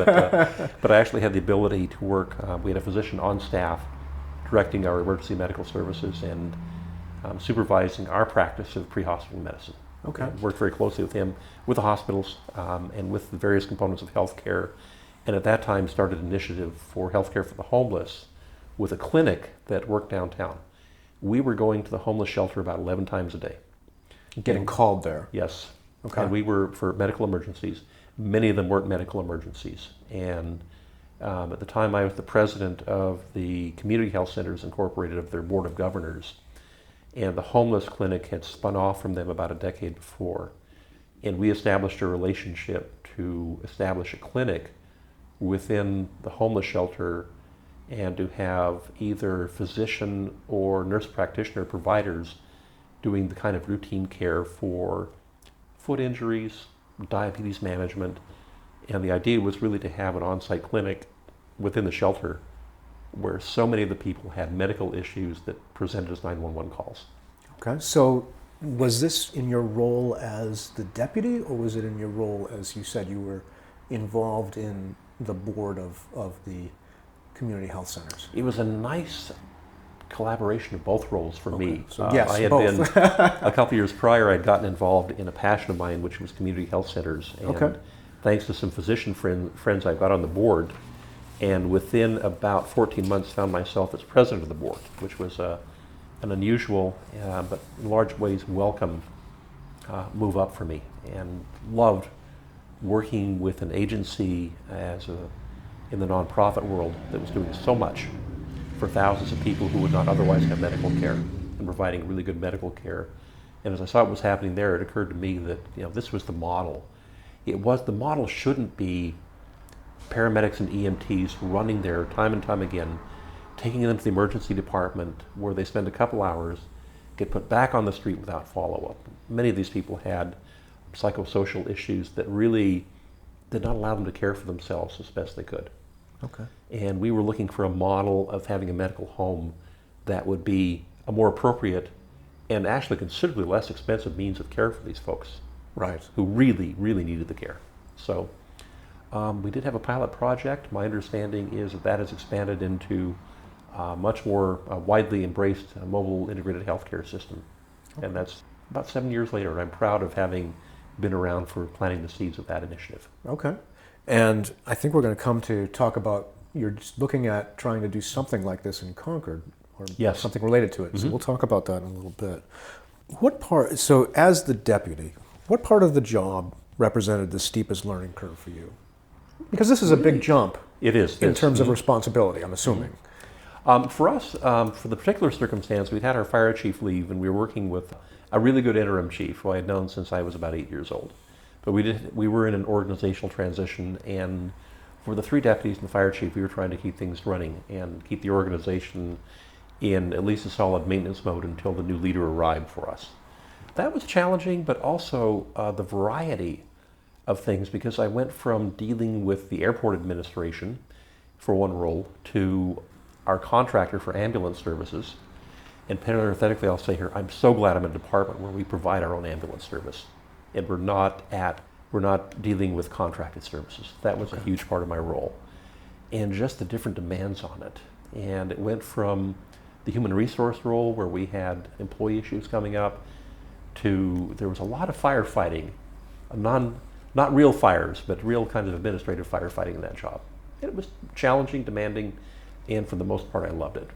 But I actually had the ability to work. We had a physician on staff directing our emergency medical services and supervising our practice of pre-hospital medicine. Okay. And worked very closely with him, with the hospitals, and with the various components of healthcare. And at that time started an initiative for healthcare for the homeless with a clinic that worked downtown. We were going to the homeless shelter about 11 times a day. Getting called there? Yes. Okay. And we were for medical emergencies. Many of them weren't medical emergencies. And at the time I was the president of the Community Health Centers Incorporated, of their Board of Governors. And the homeless clinic had spun off from them about a decade before. And we established a relationship to establish a clinic within the homeless shelter and to have either physician or nurse practitioner providers doing the kind of routine care for foot injuries, diabetes management. And the idea was really to have an on-site clinic within the shelter where so many of the people had medical issues that presented as 911 calls. Okay, so was this in your role as the deputy, or was it in your role, as you said, you were involved in the board of the community health centers? It was a nice collaboration of both roles for me. So yes, I had both. been, a couple years prior, I'd gotten involved in a passion of mine, which was community health centers. And thanks to some physician friends I got on the board, and within about 14 months found myself as president of the board, which was an unusual but in large ways welcome move up for me, and loved working with an agency in the nonprofit world that was doing so much for thousands of people who would not otherwise have medical care, and providing really good medical care. And as I saw what was happening there, it occurred to me that this was the model. The model shouldn't be paramedics and EMTs running there time and time again, taking them to the emergency department where they spend a couple hours, get put back on the street without follow-up. Many of these people had psychosocial issues that really did not allow them to care for themselves as best they could. Okay. And we were looking for a model of having a medical home that would be a more appropriate and actually considerably less expensive means of care for these folks. Right. Who really, really needed the care. So we did have a pilot project. My understanding is that has expanded into a much more widely embraced mobile integrated healthcare system. Okay. And that's about 7 years later, and I'm proud of having been around for planting the seeds of that initiative. Okay. And I think we're going to come to talk about, you're just looking at trying to do something like this in Concord, or yes, something related to it. Mm-hmm. So we'll talk about that in a little bit. So as the deputy, what part of the job represented the steepest learning curve for you? Because this is a big jump. It is. In terms of responsibility, I'm assuming. For us, for the particular circumstance, we'd had our fire chief leave, and we were working with a really good interim chief who I had known since I was about 8 years old. But we were in an organizational transition, and for the 3 deputies and the fire chief, we were trying to keep things running and keep the organization in at least a solid maintenance mode until the new leader arrived for us. That was challenging, but also the variety of things, because I went from dealing with the airport administration for one role to our contractor for ambulance services. And parenthetically, I'll say here, I'm so glad I'm in a department where we provide our own ambulance service, and we're not dealing with contracted services. That was a huge part of my role, and just the different demands on it. And it went from the human resource role, where we had employee issues coming up, to there was a lot of firefighting, not real fires, but real kinds of administrative firefighting in that job. And it was challenging, demanding, and for the most part, I loved it.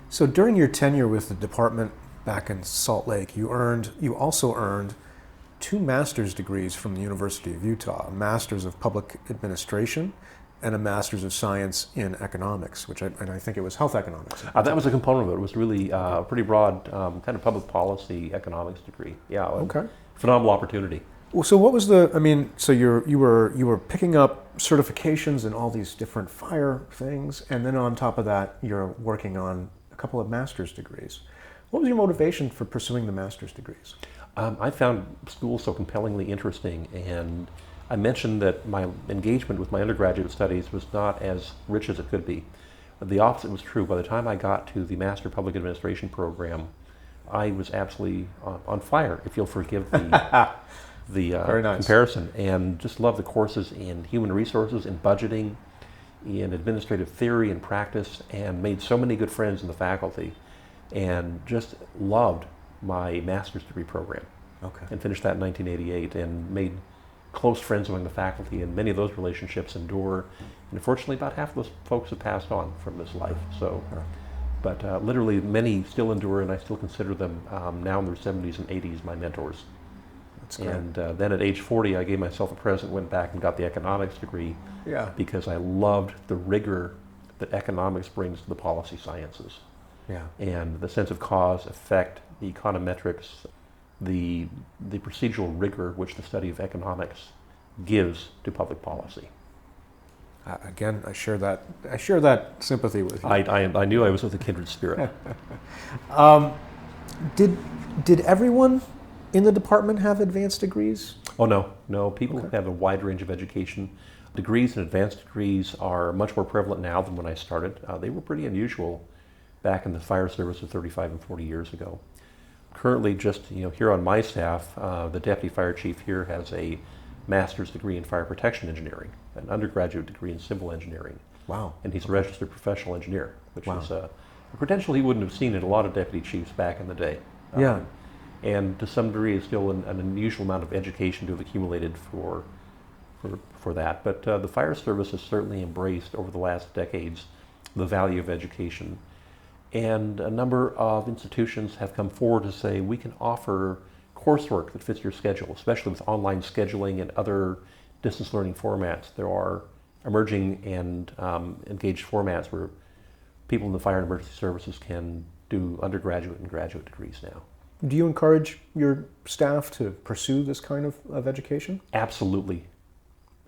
So during your tenure with the department back in Salt Lake, you also earned 2 master's degrees from the University of Utah, a master's of public administration and a Master's of Science in Economics, and I think it was health economics. That was a component of it. It was really a pretty broad kind of public policy economics degree. Yeah. Okay. Phenomenal opportunity. Well, so what was so you were picking up certifications in all these different fire things, and then on top of that, you're working on a couple of master's degrees. What was your motivation for pursuing the master's degrees? I found school so compellingly interesting, and I mentioned that my engagement with my undergraduate studies was not as rich as it could be. The opposite was true. By the time I got to the Master of Public Administration program, I was absolutely on fire, if you'll forgive the Very nice. comparison, and just loved the courses in human resources, in budgeting, in administrative theory and practice, and made so many good friends in the faculty, and just loved my master's degree program. Okay. And finished that in 1988, and made close friends among the faculty, and many of those relationships endure. And unfortunately, about half of those folks have passed on from this life. So, but literally many still endure, and I still consider them now in their 70s and 80s my mentors. That's great. And then at age 40, I gave myself a present, went back and got the economics degree, Yeah. because I loved the rigor that economics brings to the policy sciences. Yeah. And the sense of cause, effect, the econometrics, the procedural rigor which the study of economics gives to public policy. Again, I share that sympathy with you. I knew I was with a kindred spirit. Did everyone in the department have advanced degrees? Oh, no. People have a wide range of education. Degrees and advanced degrees are much more prevalent now than when I started. They were pretty unusual back in the fire service of 35 and 40 years ago. Currently, just here on my staff, the deputy fire chief here has a master's degree in fire protection engineering, an undergraduate degree in civil engineering. Wow. And he's a registered professional engineer, which Wow. is a credential he wouldn't have seen in a lot of deputy chiefs back in the day. Yeah. And to some degree, is still an unusual amount of education to have accumulated for that. But the fire service has certainly embraced over the last decades the value of education. And a number of institutions have come forward to say we can offer coursework that fits your schedule, especially with online scheduling and other distance learning formats. There are emerging and engaged formats where people in the fire and emergency services can do undergraduate and graduate degrees now. Do you encourage your staff to pursue this kind of education? Absolutely.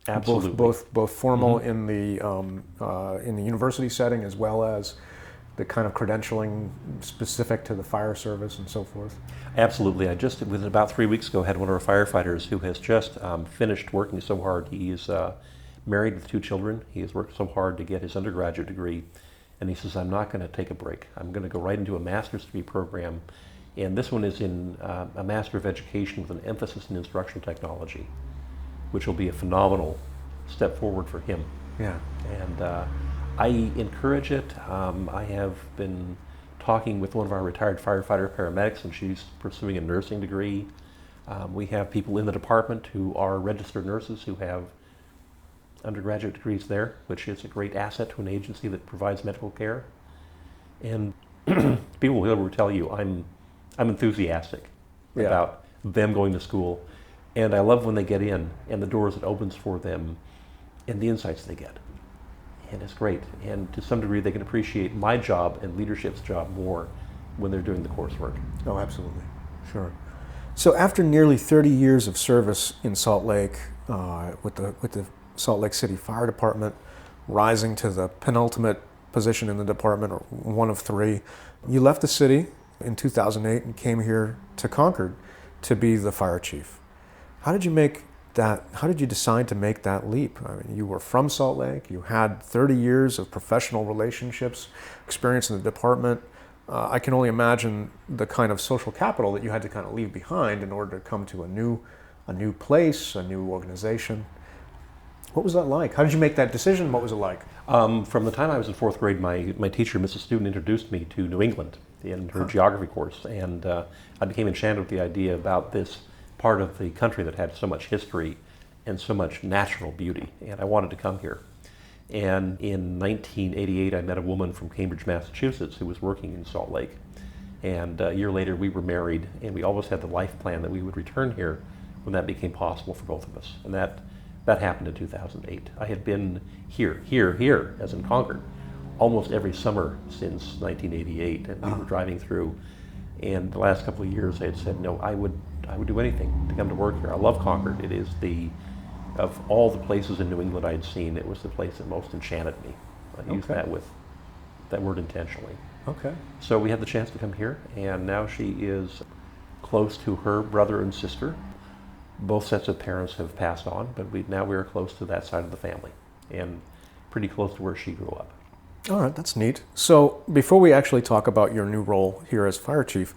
Absolutely. Both formal in the university setting as well as the kind of credentialing specific to the fire service and so forth? Absolutely. I just, within about 3 weeks ago, had one of our firefighters who has just finished working so hard. He is married with 2 children. He has worked so hard to get his undergraduate degree. And he says, I'm not going to take a break. I'm going to go right into a master's degree program. And this one is in a Master of Education with an emphasis in instructional technology, which will be a phenomenal step forward for him. Yeah. And I encourage it. I have been talking with one of our retired firefighter paramedics, and she's pursuing a nursing degree. We have people in the department who are registered nurses who have undergraduate degrees there, which is a great asset to an agency that provides medical care. And people will tell you I'm enthusiastic about them going to school, and I love when they get in and the doors it opens for them and the insights they get. And it's great. And to some degree, they can appreciate my job and leadership's job more when they're doing the coursework. Oh, absolutely. Sure. So after nearly 30 years of service in Salt Lake with the Salt Lake City Fire Department, rising to the penultimate position in the department, or one of 3, you left the city in 2008 and came here to Concord to be the fire chief. How did you decide to make that leap? I mean, you were from Salt Lake, you had 30 years of professional relationships, experience in the department. I can only imagine the kind of social capital that you had to kind of leave behind in order to come to a new place, a new organization. What was that like? How did you make that decision? What was it like? From the time I was in 4th grade, my teacher, Mrs. Student, introduced me to New England in her geography course, and I became enchanted with the idea about this part of the country that had so much history and so much natural beauty, and I wanted to come here. And in 1988, I met a woman from Cambridge, Massachusetts, who was working in Salt Lake. And a year later, we were married, and we always had the life plan that we would return here when that became possible for both of us. And that That happened in 2008. I had been here, as in Concord, almost every summer since 1988, and we were driving through. And the last couple of years, I had said, no, I would do anything to come to work here. I love Concord. It is of all the places in New England I had seen, it was the place that most enchanted me. I use that word intentionally. Okay. So we had the chance to come here, and now she is close to her brother and sister. Both sets of parents have passed on, but now we are close to that side of the family, and pretty close to where she grew up. All right, that's neat. So before we actually talk about your new role here as fire chief,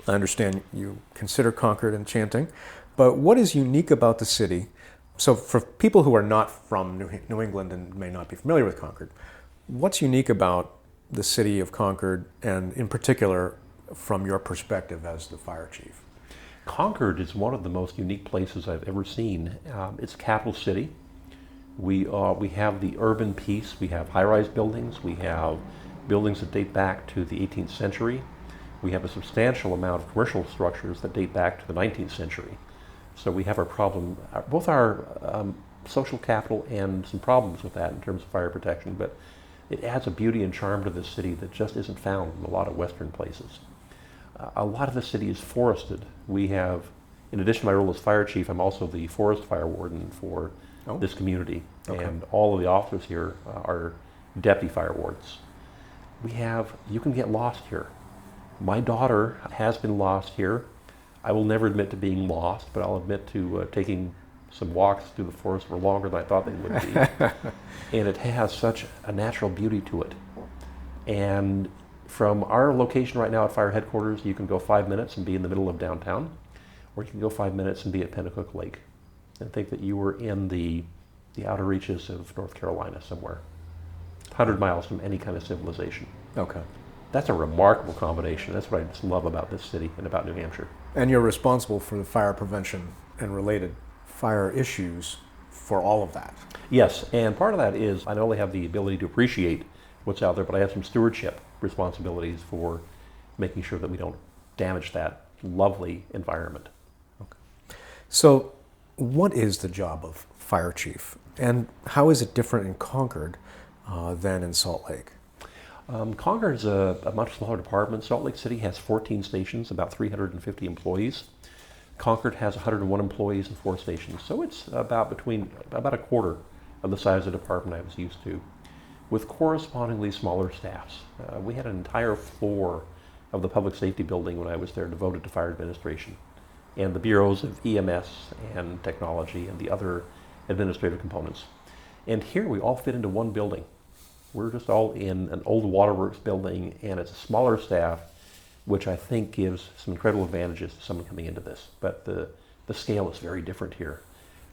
I understand you consider Concord enchanting, but what is unique about the city? So for people who are not from New England and may not be familiar with Concord, what's unique about the city of Concord, and in particular from your perspective as the fire chief? Concord is one of the most unique places I've ever seen. It's a capital city. We have the urban piece. We have high-rise buildings. We have buildings that date back to the 18th century. We have a substantial amount of commercial structures that date back to the 19th century. So we have both our social capital and some problems with that in terms of fire protection, but it adds a beauty and charm to this city that just isn't found in a lot of Western places. A lot of the city is forested. We have, in addition to my role as fire chief, I'm also the forest fire warden for this community. Okay. And all of the officers here are deputy fire wardens. You can get lost here. My daughter has been lost here. I will never admit to being lost, but I'll admit to taking some walks through the forest for longer than I thought they would be. And it has such a natural beauty to it. And from our location right now at fire headquarters, you can go 5 minutes and be in the middle of downtown, or you can go 5 minutes and be at Pennacook Lake and think that you were in the outer reaches of North Carolina somewhere, 100 miles from any kind of civilization. Okay. That's a remarkable combination. That's what I just love about this city and about New Hampshire. And you're responsible for the fire prevention and related fire issues for all of that. Yes, and part of that is I not only have the ability to appreciate what's out there, but I have some stewardship responsibilities for making sure that we don't damage that lovely environment. Okay. So what is the job of fire chief, and how is it different in Concord than in Salt Lake? Concord is a much smaller department. Salt Lake City has 14 stations, about 350 employees. Concord has 101 employees and 4 stations, so it's about a quarter of the size of the department I was used to, with correspondingly smaller staffs. We had an entire floor of the public safety building when I was there devoted to fire administration, and the bureaus of EMS and technology and the other administrative components. And here we all fit into one building. We're just all in an old waterworks building, and it's a smaller staff, which I think gives some incredible advantages to someone coming into this. But the scale is very different here.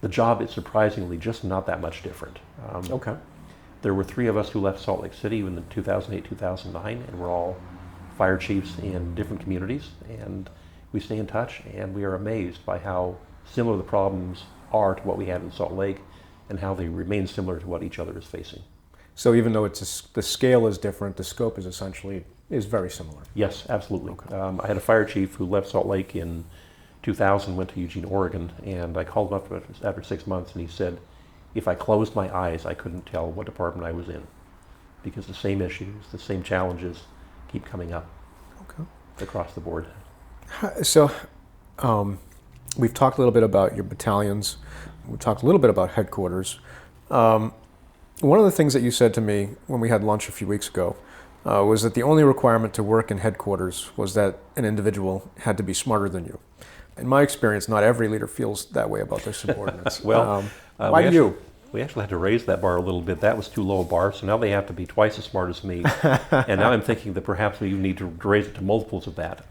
The job is surprisingly just not that much different. Okay. There were 3 of us who left Salt Lake City in the 2008, 2009, and we're all fire chiefs in different communities, and we stay in touch, and we are amazed by how similar the problems are to what we had in Salt Lake and how they remain similar to what each other is facing. So even though the scale is different, the scope is very similar. Yes, absolutely. Okay. I had a fire chief who left Salt Lake in 2000, went to Eugene, Oregon, and I called him up after 6 months, and he said, if I closed my eyes, I couldn't tell what department I was in, because the same issues, the same challenges keep coming up across the board. So we've talked a little bit about your battalions. We talked a little bit about headquarters. One of the things that you said to me when we had lunch a few weeks ago was that the only requirement to work in headquarters was that an individual had to be smarter than you. In my experience, not every leader feels that way about their subordinates. Why you? We actually had to raise that bar a little bit. That was too low a bar, so now they have to be twice as smart as me. And now I'm thinking that perhaps we need to raise it to multiples of that.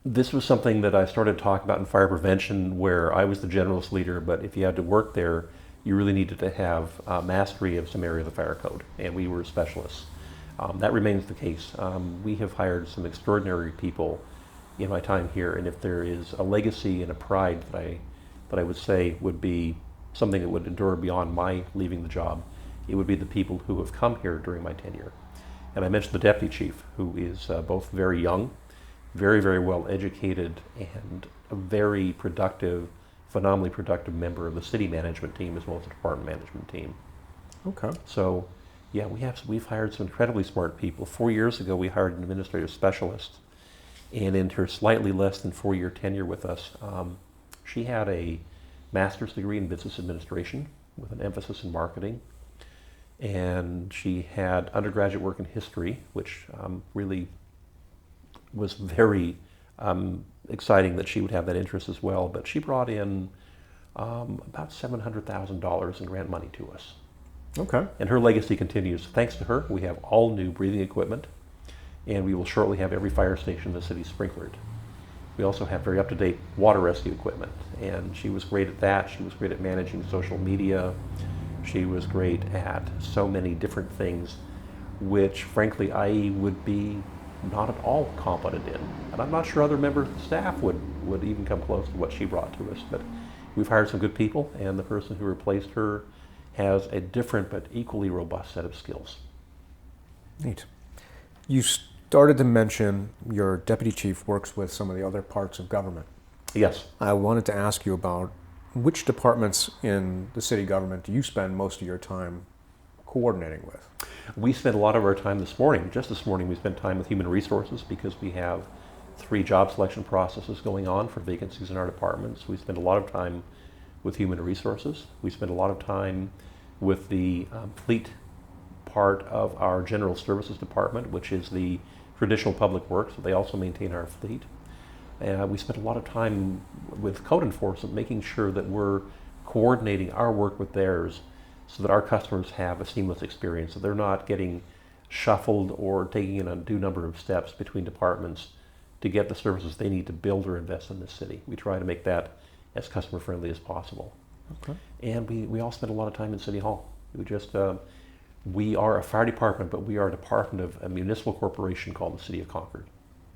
This was something that I started talking about in fire prevention, where I was the generalist leader, but if you had to work there, you really needed to have mastery of some area of the fire code, and we were specialists. That remains the case. We have hired some extraordinary people in my time here, and if there is a legacy and a pride that I would say would be something that would endure beyond my leaving the job, it would be the people who have come here during my tenure. And I mentioned the deputy chief, who is both very young, very, very well educated, and a very productive, phenomenally productive member of the city management team as well as the department management team. Okay. So, yeah, we've hired some incredibly smart people. 4 years ago, we hired an administrative specialist, and in her slightly less than 4-year tenure with us, she had a master's degree in business administration with an emphasis in marketing, and she had undergraduate work in history, which really was very exciting that she would have that interest as well. But she brought in about $700,000 in grant money to us. Okay. And her legacy continues. Thanks to her, we have all new breathing equipment, and we will shortly have every fire station in the city sprinklered. We also have very up-to-date water rescue equipment, and she was great at that. She was great at managing social media. She was great at so many different things, which frankly I would be not at all competent in. And I'm not sure other members of the staff would even come close to what she brought to us. But we've hired some good people, and the person who replaced her has a different but equally robust set of skills. Neat. You started to mention your deputy chief works with some of the other parts of government. Yes. I wanted to ask you about which departments in the city government do you spend most of your time coordinating with? We spent a lot of our time this morning, just this morning, we spent time with human resources because we have 3 job selection processes going on for vacancies in our departments. We spend a lot of time with human resources. We spend a lot of time with the fleet part of our general services department, which is the traditional public works. So they also maintain our fleet. We spend a lot of time with code enforcement, making sure that we're coordinating our work with theirs so that our customers have a seamless experience, so they're not getting shuffled or taking an undue number of steps between departments to get the services they need to build or invest in this city. We try to make that as customer friendly as possible. Okay. And we all spend a lot of time in City Hall. We are a fire department, but we are a department of a municipal corporation called the City of Concord.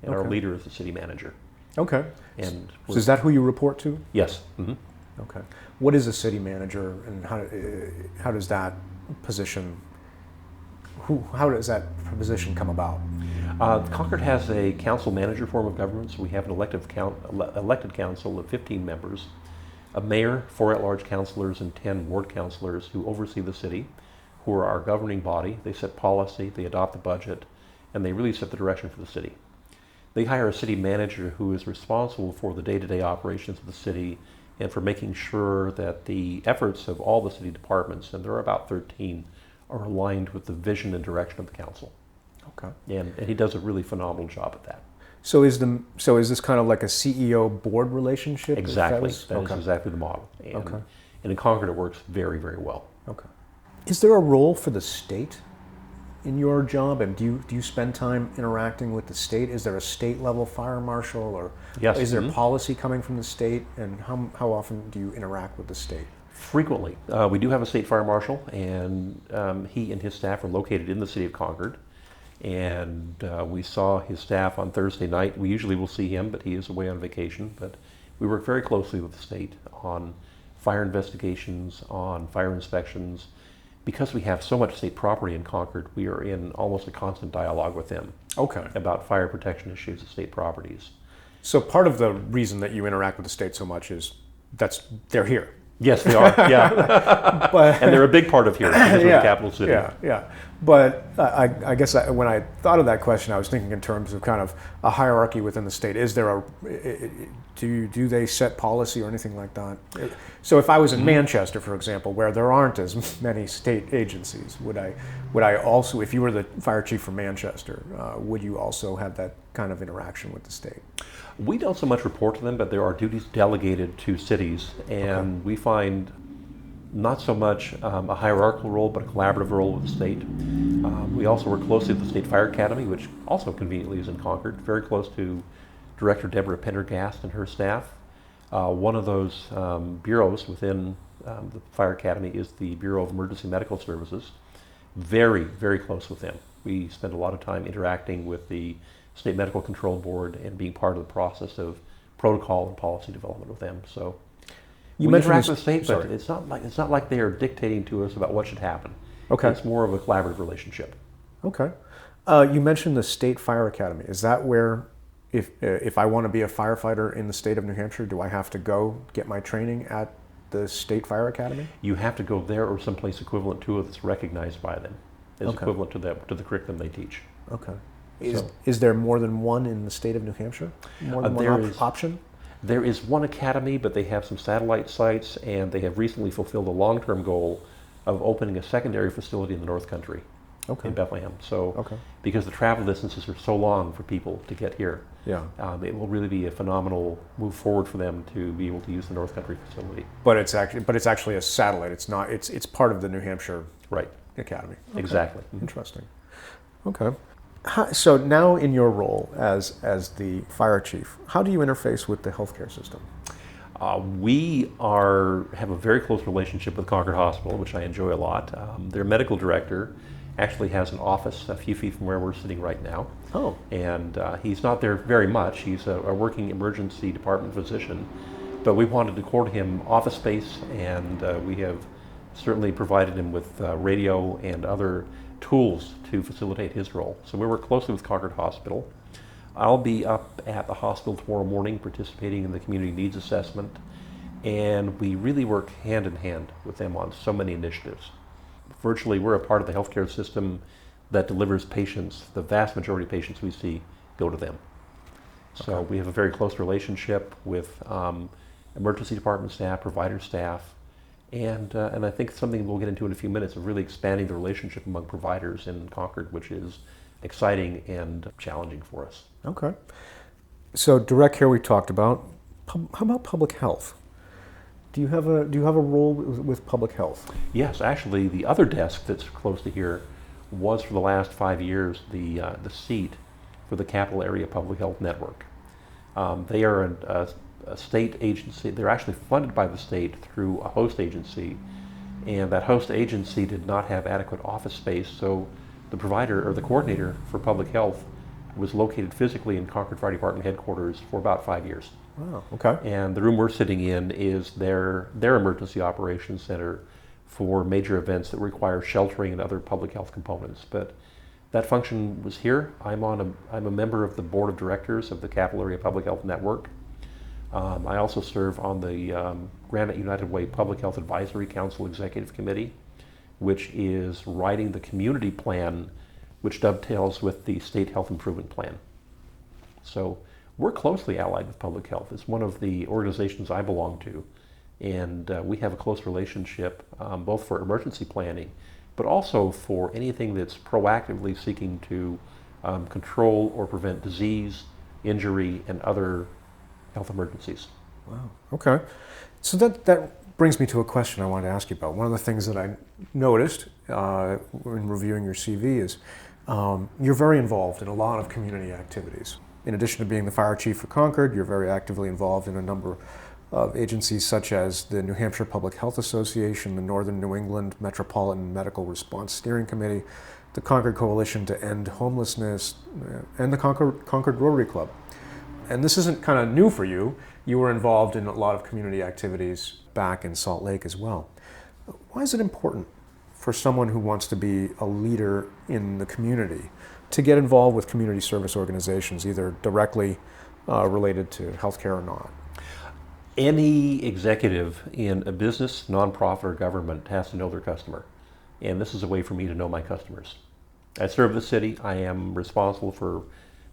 And our leader is the city manager. Okay. And so is that who you report to? Yes. Mm-hmm. Okay. What is a city manager, and how does that position? How does that position come about? Concord has a council manager form of government, so we have an elected council of 15 members, a mayor, 4 at-large councilors, and 10 ward councilors who oversee the city, who are our governing body. They set policy, they adopt the budget, and they really set the direction for the city. They hire a city manager who is responsible for the day-to-day operations of the city and for making sure that the efforts of all the city departments, and there are about 13, are aligned with the vision and direction of the council. Okay. And he does a really phenomenal job at that. So is this kind of like a CEO board relationship? Exactly. That is exactly the model. And in Concord it works very, very well. Okay. Is there a role for the state in your job, and do you spend time interacting with the state? Is there a state level fire marshal, or is there policy coming from the state, and how often do you interact with the state? Frequently. We do have a state fire marshal, and he and his staff are located in the City of Concord, and we saw his staff on Thursday night. We usually will see him, but he is away on vacation. But we work very closely with the state on fire investigations, on fire inspections. Because we have so much state property in Concord, we are in almost a constant dialogue with them about fire protection issues of state properties. So part of the reason that you interact with the state so much is they're here. Yes, they are, yeah. And they're a big part of here, because we're the capital city. Yeah. But I guess when I thought of that question, I was thinking in terms of kind of a hierarchy within the state. Is there do they set policy or anything like that? So if I was in Manchester, for example, where there aren't as many state agencies, would I also, if you were the fire chief for Manchester, would you also have that kind of interaction with the state? We don't so much report to them, but there are duties delegated to cities, and we find not so much a hierarchical role, but a collaborative role with the state. We also work closely with the State Fire Academy, which also conveniently is in Concord, very close to Director Deborah Pendergast and her staff. One of those bureaus within the Fire Academy is the Bureau of Emergency Medical Services. Very, very close with them. We spend a lot of time interacting with the State Medical Control Board and being part of the process of protocol and policy development with them. So we interact with the state, but it's not like they are dictating to us about what should happen. Okay. It's more of a collaborative relationship. Okay. You mentioned the State Fire Academy. Is that where if I want to be a firefighter in the state of New Hampshire, do I have to go get my training at the State Fire Academy? You have to go there or someplace equivalent to it that's recognized by them as equivalent to the curriculum they teach. Okay. Is there more than one in the state of New Hampshire? More than one option? There is one academy, but they have some satellite sites, and they have recently fulfilled a long-term goal of opening a secondary facility in the North Country, in Bethlehem. So, because the travel distances are so long for people to get here, it will really be a phenomenal move forward for them to be able to use the North Country facility. But it's actually a satellite. It's not. It's part of the New Hampshire Academy. Okay. Exactly. Interesting. Okay. So now in your role as the fire chief, how do you interface with the healthcare system? We have a very close relationship with Concord Hospital, which I enjoy a lot. Their medical director actually has an office a few feet from where we're sitting right now. Oh. And he's not there very much. He's a working emergency department physician. But we wanted to court him office space, and we have certainly provided him with radio and other tools to facilitate his role. So we work closely with Concord Hospital. I'll be up at the hospital tomorrow morning participating in the community needs assessment, and we really work hand in hand with them on so many initiatives. Virtually, we're a part of the healthcare system that delivers patients. The vast majority of patients we see go to them. So we have a very close relationship with emergency department staff, provider staff, and I think something we'll get into in a few minutes of really expanding the relationship among providers in Concord, which is exciting and challenging for us. Okay. So direct care we talked about. How about public health? Do you have a role with public health? Yes, actually, the other desk that's close to here was for the last 5 years the seat for the Capital Area Public Health Network. They are a state agency. They're actually funded by the state through a host agency, and that host agency did not have adequate office space, so the provider or the coordinator for public health was located physically in Concord Fire Department headquarters for about 5 years. Wow, okay. And the room we're sitting in is their emergency operations center for major events that require sheltering and other public health components. But that function was here. I'm a member of the board of directors of the Capital Area Public Health Network. I also serve on the Granite United Way Public Health Advisory Council Executive Committee, which is writing the community plan, which dovetails with the state health improvement plan. So we're closely allied with public health. It's one of the organizations I belong to, and we have a close relationship both for emergency planning, but also for anything that's proactively seeking to control or prevent disease, injury, and other health emergencies. Wow. Okay. So that brings me to a question I wanted to ask you about. One of the things that I noticed in reviewing your CV is you're very involved in a lot of community activities. In addition to being the fire chief for Concord, you're very actively involved in a number of agencies such as the New Hampshire Public Health Association, the Northern New England Metropolitan Medical Response Steering Committee, the Concord Coalition to End Homelessness, and the Concord Rotary Club. And this isn't kind of new for you. You were involved in a lot of community activities back in Salt Lake as well. Why is it important for someone who wants to be a leader in the community to get involved with community service organizations, either directly related to healthcare or not? Any executive in a business, nonprofit, or government has to know their customer. And this is a way for me to know my customers. I serve the city. I am responsible for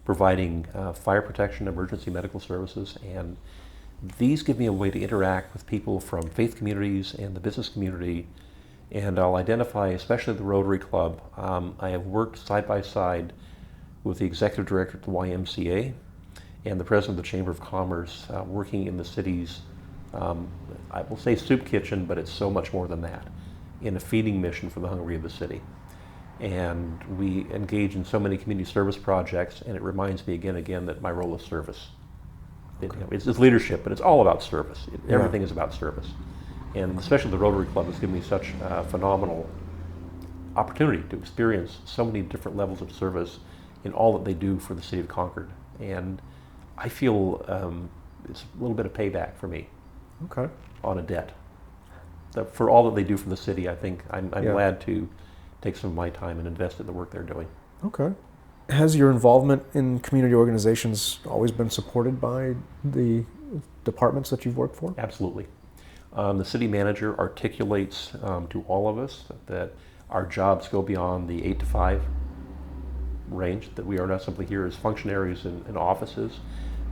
providing fire protection, emergency medical services, and these give me a way to interact with people from faith communities and the business community, and I'll identify especially the Rotary Club. I have worked side by side with the executive director at the YMCA and the president of the Chamber of Commerce, working in the city's, I will say soup kitchen, but it's so much more than that, in a feeding mission for the hungry of the city. And we engage in so many community service projects, and it reminds me again and again that my role is service. It's leadership, but it's all about service. Everything is about service. And especially the Rotary Club has given me such a phenomenal opportunity to experience so many different levels of service in all that they do for the city of Concord. And I feel it's a little bit of payback for me on a debt. For all that they do for the city, I think I'm glad to take some of my time and invest in the work they're doing. Okay. Has your involvement in community organizations always been supported by the departments that you've worked for? Absolutely. The city manager articulates to all of us that our jobs go beyond the 8 to 5 range, that we are not simply here as functionaries in offices,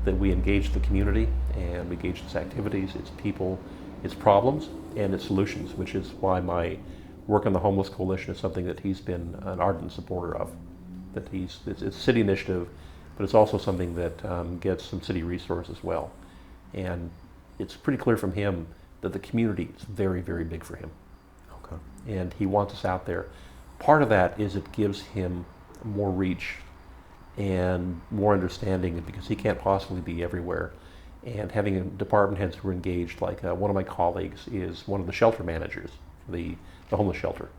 that we engage the community and we engage its activities, its people, its problems, and its solutions, which is why my work on the Homeless Coalition is something that he's been an ardent supporter of. That it's a city initiative, but it's also something that gets some city resources as well. And it's pretty clear from him that the community is very, very big for him. Okay. And he wants us out there. Part of that is it gives him more reach and more understanding because he can't possibly be everywhere. And having department heads who are engaged, like one of my colleagues is one of the shelter managers for the homeless shelter,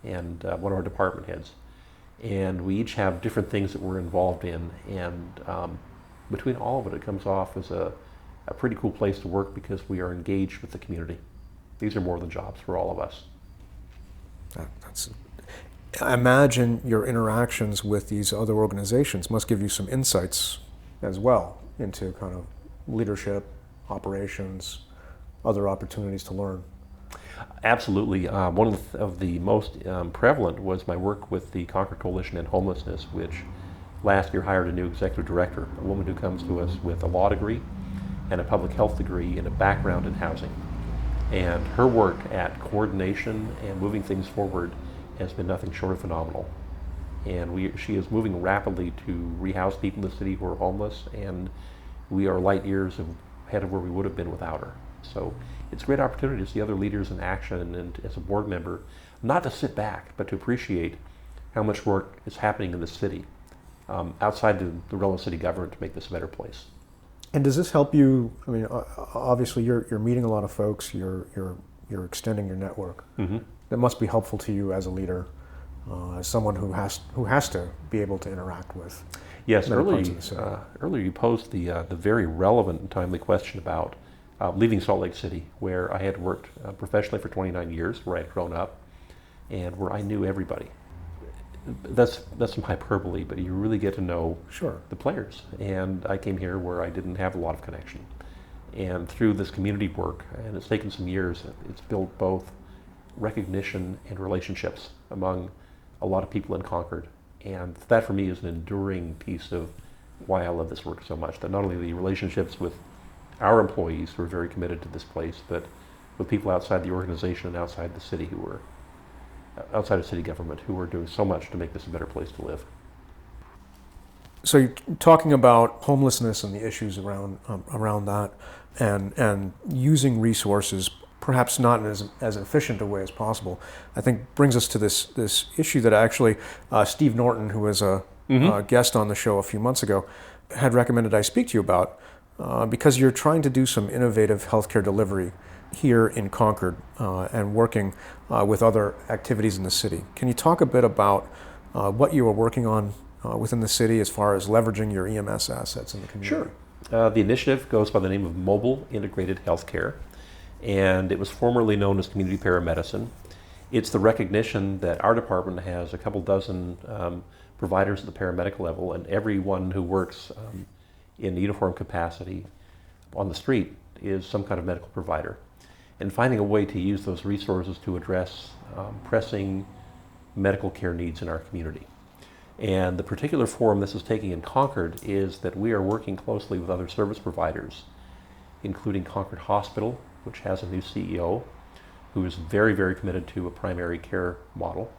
and one of our department heads. And we each have different things that we're involved in, and between all of it, it comes off as a pretty cool place to work because we are engaged with the community. These are more than jobs for all of us. I imagine your interactions with these other organizations must give you some insights as well into kind of leadership, operations, other opportunities to learn. Absolutely. One of the most prevalent was my work with the Concord Coalition and Homelessness, which last year hired a new executive director, a woman who comes to us with a law degree and a public health degree and a background in housing. And her work at coordination and moving things forward has been nothing short of phenomenal. And she is moving rapidly to rehouse people in the city who are homeless, and we are light years ahead of where we would have been without her. So it's a great opportunity to see other leaders in action, and as a board member, not to sit back, but to appreciate how much work is happening in the city, outside the realm of city government, to make this a better place. And does this help you? I mean, obviously you're meeting a lot of folks. You're extending your network. Mm-hmm. That must be helpful to you as a leader, as someone who has to be able to interact with. Yes, earlier you posed the very relevant and timely question about leaving Salt Lake City, where I had worked professionally for 29 years, where I had grown up, and where I knew everybody. That's some hyperbole, but you really get to know the players. And I came here where I didn't have a lot of connection. And through this community work, and it's taken some years, it's built both recognition and relationships among a lot of people in Concord. And that for me is an enduring piece of why I love this work so much. That not only the relationships with our employees who are very committed to this place, but with people outside the organization and outside the city who are outside of city government who are doing so much to make this a better place to live. So you're talking about homelessness and the issues around that, and using resources, perhaps not in as efficient a way as possible. I think brings us to this issue that actually Steve Norton, who was a guest on the show a few months ago, had recommended I speak to you about, because you're trying to do some innovative healthcare delivery here in Concord and working with other activities in the city. Can you talk a bit about what you are working on within the city as far as leveraging your EMS assets in the community? Sure. The initiative goes by the name of Mobile Integrated Healthcare, and it was formerly known as Community Paramedicine. It's the recognition that our department has a couple dozen providers at the paramedical level, and everyone who works in a uniform capacity on the street is some kind of medical provider. And finding a way to use those resources to address pressing medical care needs in our community. And the particular form this is taking in Concord is that we are working closely with other service providers, including Concord Hospital, which has a new CEO who is very, very committed to a primary care model,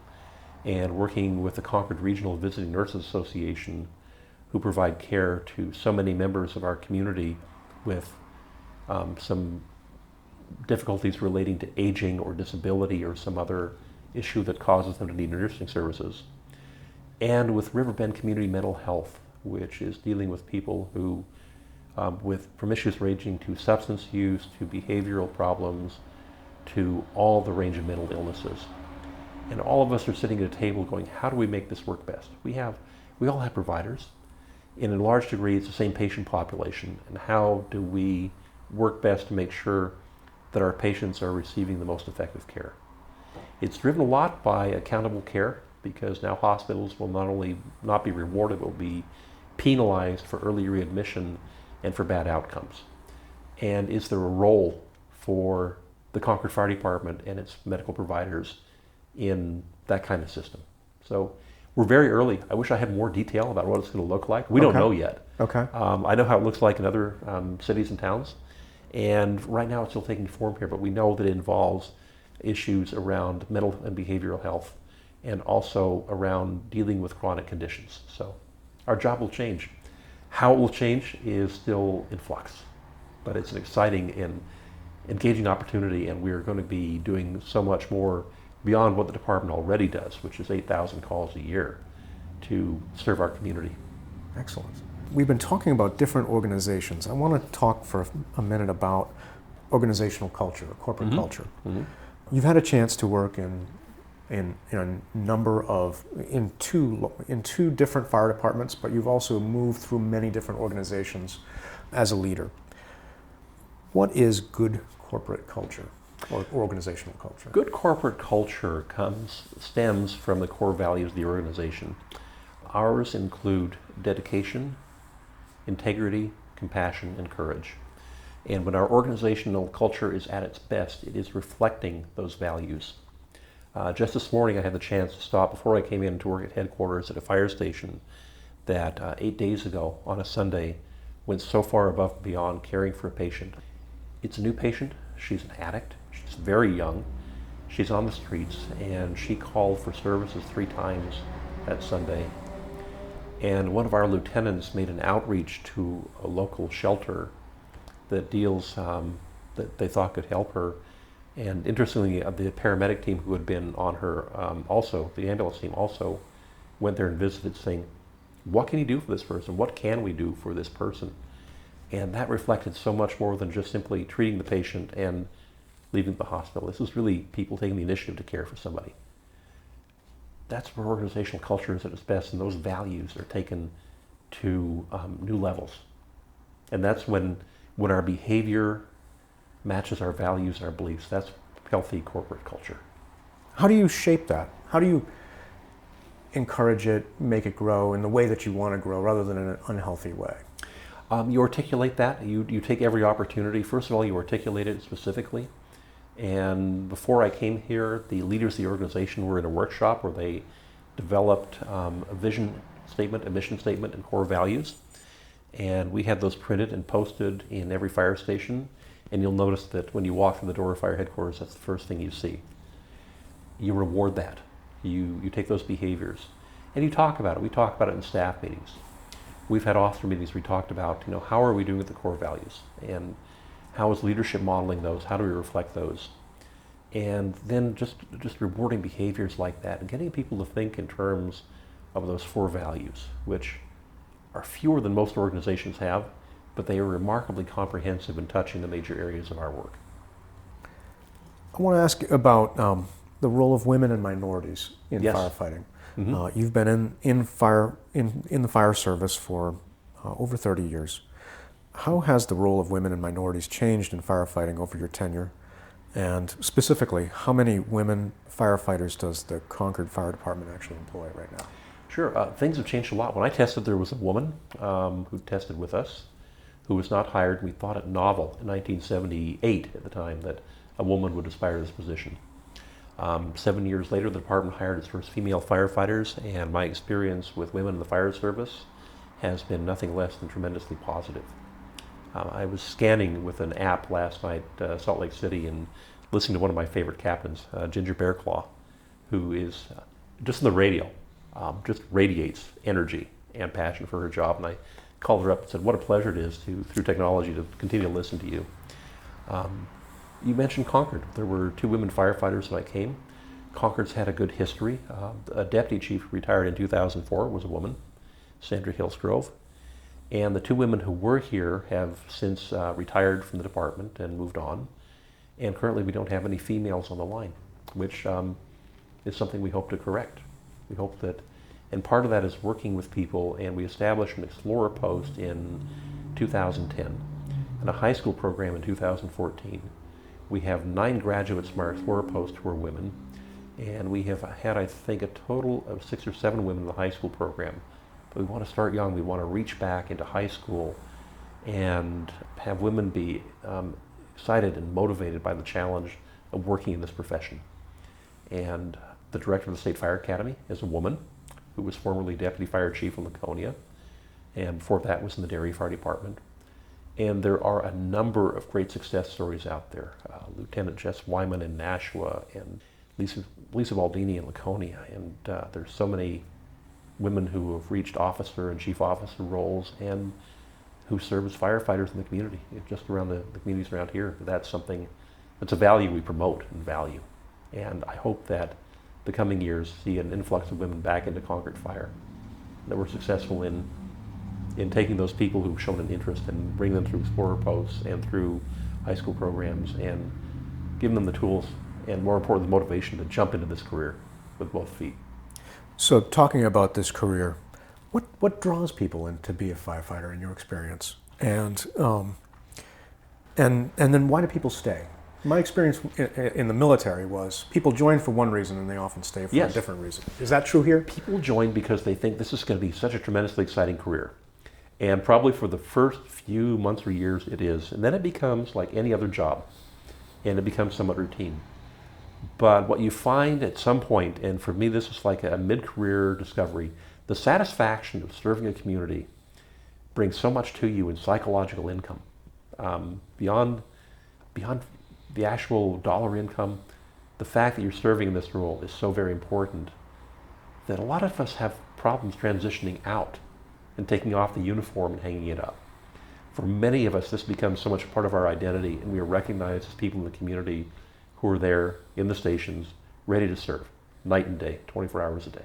and working with the Concord Regional Visiting Nurses Association, who provide care to so many members of our community with some difficulties relating to aging or disability or some other issue that causes them to need nursing services. And with Riverbend Community Mental Health, which is dealing with people who, from issues ranging to substance use, to behavioral problems, to all the range of mental illnesses. And all of us are sitting at a table going, how do we make this work best? We all have providers, and in large degree it's the same patient population, and how do we work best to make sure that our patients are receiving the most effective care? It's driven a lot by accountable care because now hospitals will not only not be rewarded, but will be penalized for early readmission and for bad outcomes. And is there a role for the Concord Fire Department and its medical providers in that kind of system? So we're very early. I wish I had more detail about what it's going to look like. We don't know yet. Okay. I know how it looks like in other cities and towns. And right now it's still taking form here, but we know that it involves issues around mental and behavioral health and also around dealing with chronic conditions. So our job will change. How it will change is still in flux, but it's an exciting and engaging opportunity, and we're going to be doing so much more beyond what the department already does, which is 8,000 calls a year to serve our community. Excellent. We've been talking about different organizations. I want to talk for a minute about organizational culture, or corporate culture. You've had a chance to work in two different fire departments, but you've also moved through many different organizations as a leader. What is good corporate culture or organizational culture? Good corporate culture stems from the core values of the organization. Ours include dedication, integrity, compassion, and courage. And when our organizational culture is at its best, it is reflecting those values. Just this morning, I had the chance to stop before I came in to work at headquarters at a fire station that 8 days ago on a Sunday went so far above and beyond caring for a patient. It's a new patient. She's an addict. She's very young. She's on the streets, and she called for services 3 times that Sunday. And one of our lieutenants made an outreach to a local shelter that deals, that they thought could help her. And interestingly, the paramedic team who had been on her, also, the ambulance team also went there and visited, saying, what can you do for this person? What can we do for this person? And that reflected so much more than just simply treating the patient and leaving the hospital. This is really people taking the initiative to care for somebody. That's where organizational culture is at its best, and those values are taken to new levels. And that's when our behavior matches our values and our beliefs. That's healthy corporate culture. How do you shape that? How do you encourage it, make it grow in the way that you want to grow rather than in an unhealthy way? You articulate that. You take every opportunity. First of all, you articulate it specifically. And before I came here, the leaders of the organization were in a workshop where they developed a vision statement, a mission statement, and core values. And we had those printed and posted in every fire station. And you'll notice that when you walk through the door of fire headquarters, that's the first thing you see. You reward that. You take those behaviors. And you talk about it. We talk about it in staff meetings. We've had officer meetings where we talked about, how are we doing with the core values? And how is leadership modeling those? How do we reflect those? And then just rewarding behaviors like that and getting people to think in terms of those 4 values, which are fewer than most organizations have, but they are remarkably comprehensive in touching the major areas of our work. I want to ask about the role of women and minorities in Yes. firefighting. You've been in the fire service for over 30 years. How has the role of women and minorities changed in firefighting over your tenure? And specifically, how many women firefighters does the Concord Fire Department actually employ right now? Sure, things have changed a lot. When I tested, there was a woman who tested with us, who was not hired. We thought it novel in 1978 at the time that a woman would aspire to this position. 7 years later, the department hired its first female firefighters, and my experience with women in the fire service has been nothing less than tremendously positive. I was scanning with an app last night, Salt Lake City, and listening to one of my favorite captains, Ginger Bearclaw, who is just on the radio, just radiates energy and passion for her job. And I called her up and said, what a pleasure it is through technology, to continue to listen to you. You mentioned Concord. There were 2 women firefighters when I came. Concord's had a good history. A deputy chief who retired in 2004 was a woman, Sandra Hillsgrove. And the 2 women who were here have since retired from the department and moved on. And currently we don't have any females on the line, which is something we hope to correct. We hope that, and part of that is working with people, and we established an Explorer post in 2010 and a high school program in 2014. We have 9 graduates from our Explorer post who are women, And we have had, I think, a total of 6 or 7 women in the high school program. But we want to start young. We want to reach back into high school and have women be excited and motivated by the challenge of working in this profession. And the director of the State Fire Academy is a woman who was formerly deputy fire chief in Laconia, and before that was in the Dairy Fire Department. And there are a number of great success stories out there. Lieutenant Jess Wyman in Nashua, and Lisa Baldini in Laconia, and there's so many women who have reached officer and chief officer roles and who serve as firefighters in the community, just around the communities around here. That's something that's a value we promote and value. And I hope that the coming years see an influx of women back into Concord Fire, that we're successful in taking those people who've shown an interest and bring them through explorer posts and through high school programs and giving them the tools and, more importantly, the motivation to jump into this career with both feet. So talking about this career, what draws people in to be a firefighter in your experience? And then why do people stay? My experience in the military was people join for one reason and they often stay for a different reason. Is that true here? People join because they think this is going to be such a tremendously exciting career. And probably for the first few months or years it is. And then it becomes like any other job. And it becomes somewhat routine. But what you find at some point, and for me this was like a mid-career discovery, the satisfaction of serving a community brings so much to you in psychological income. Beyond the actual dollar income, the fact that you're serving in this role is so very important that a lot of us have problems transitioning out and taking off the uniform and hanging it up. For many of us, this becomes so much part of our identity, and we are recognized as people in the community who are there in the stations, ready to serve, night and day, 24 hours a day.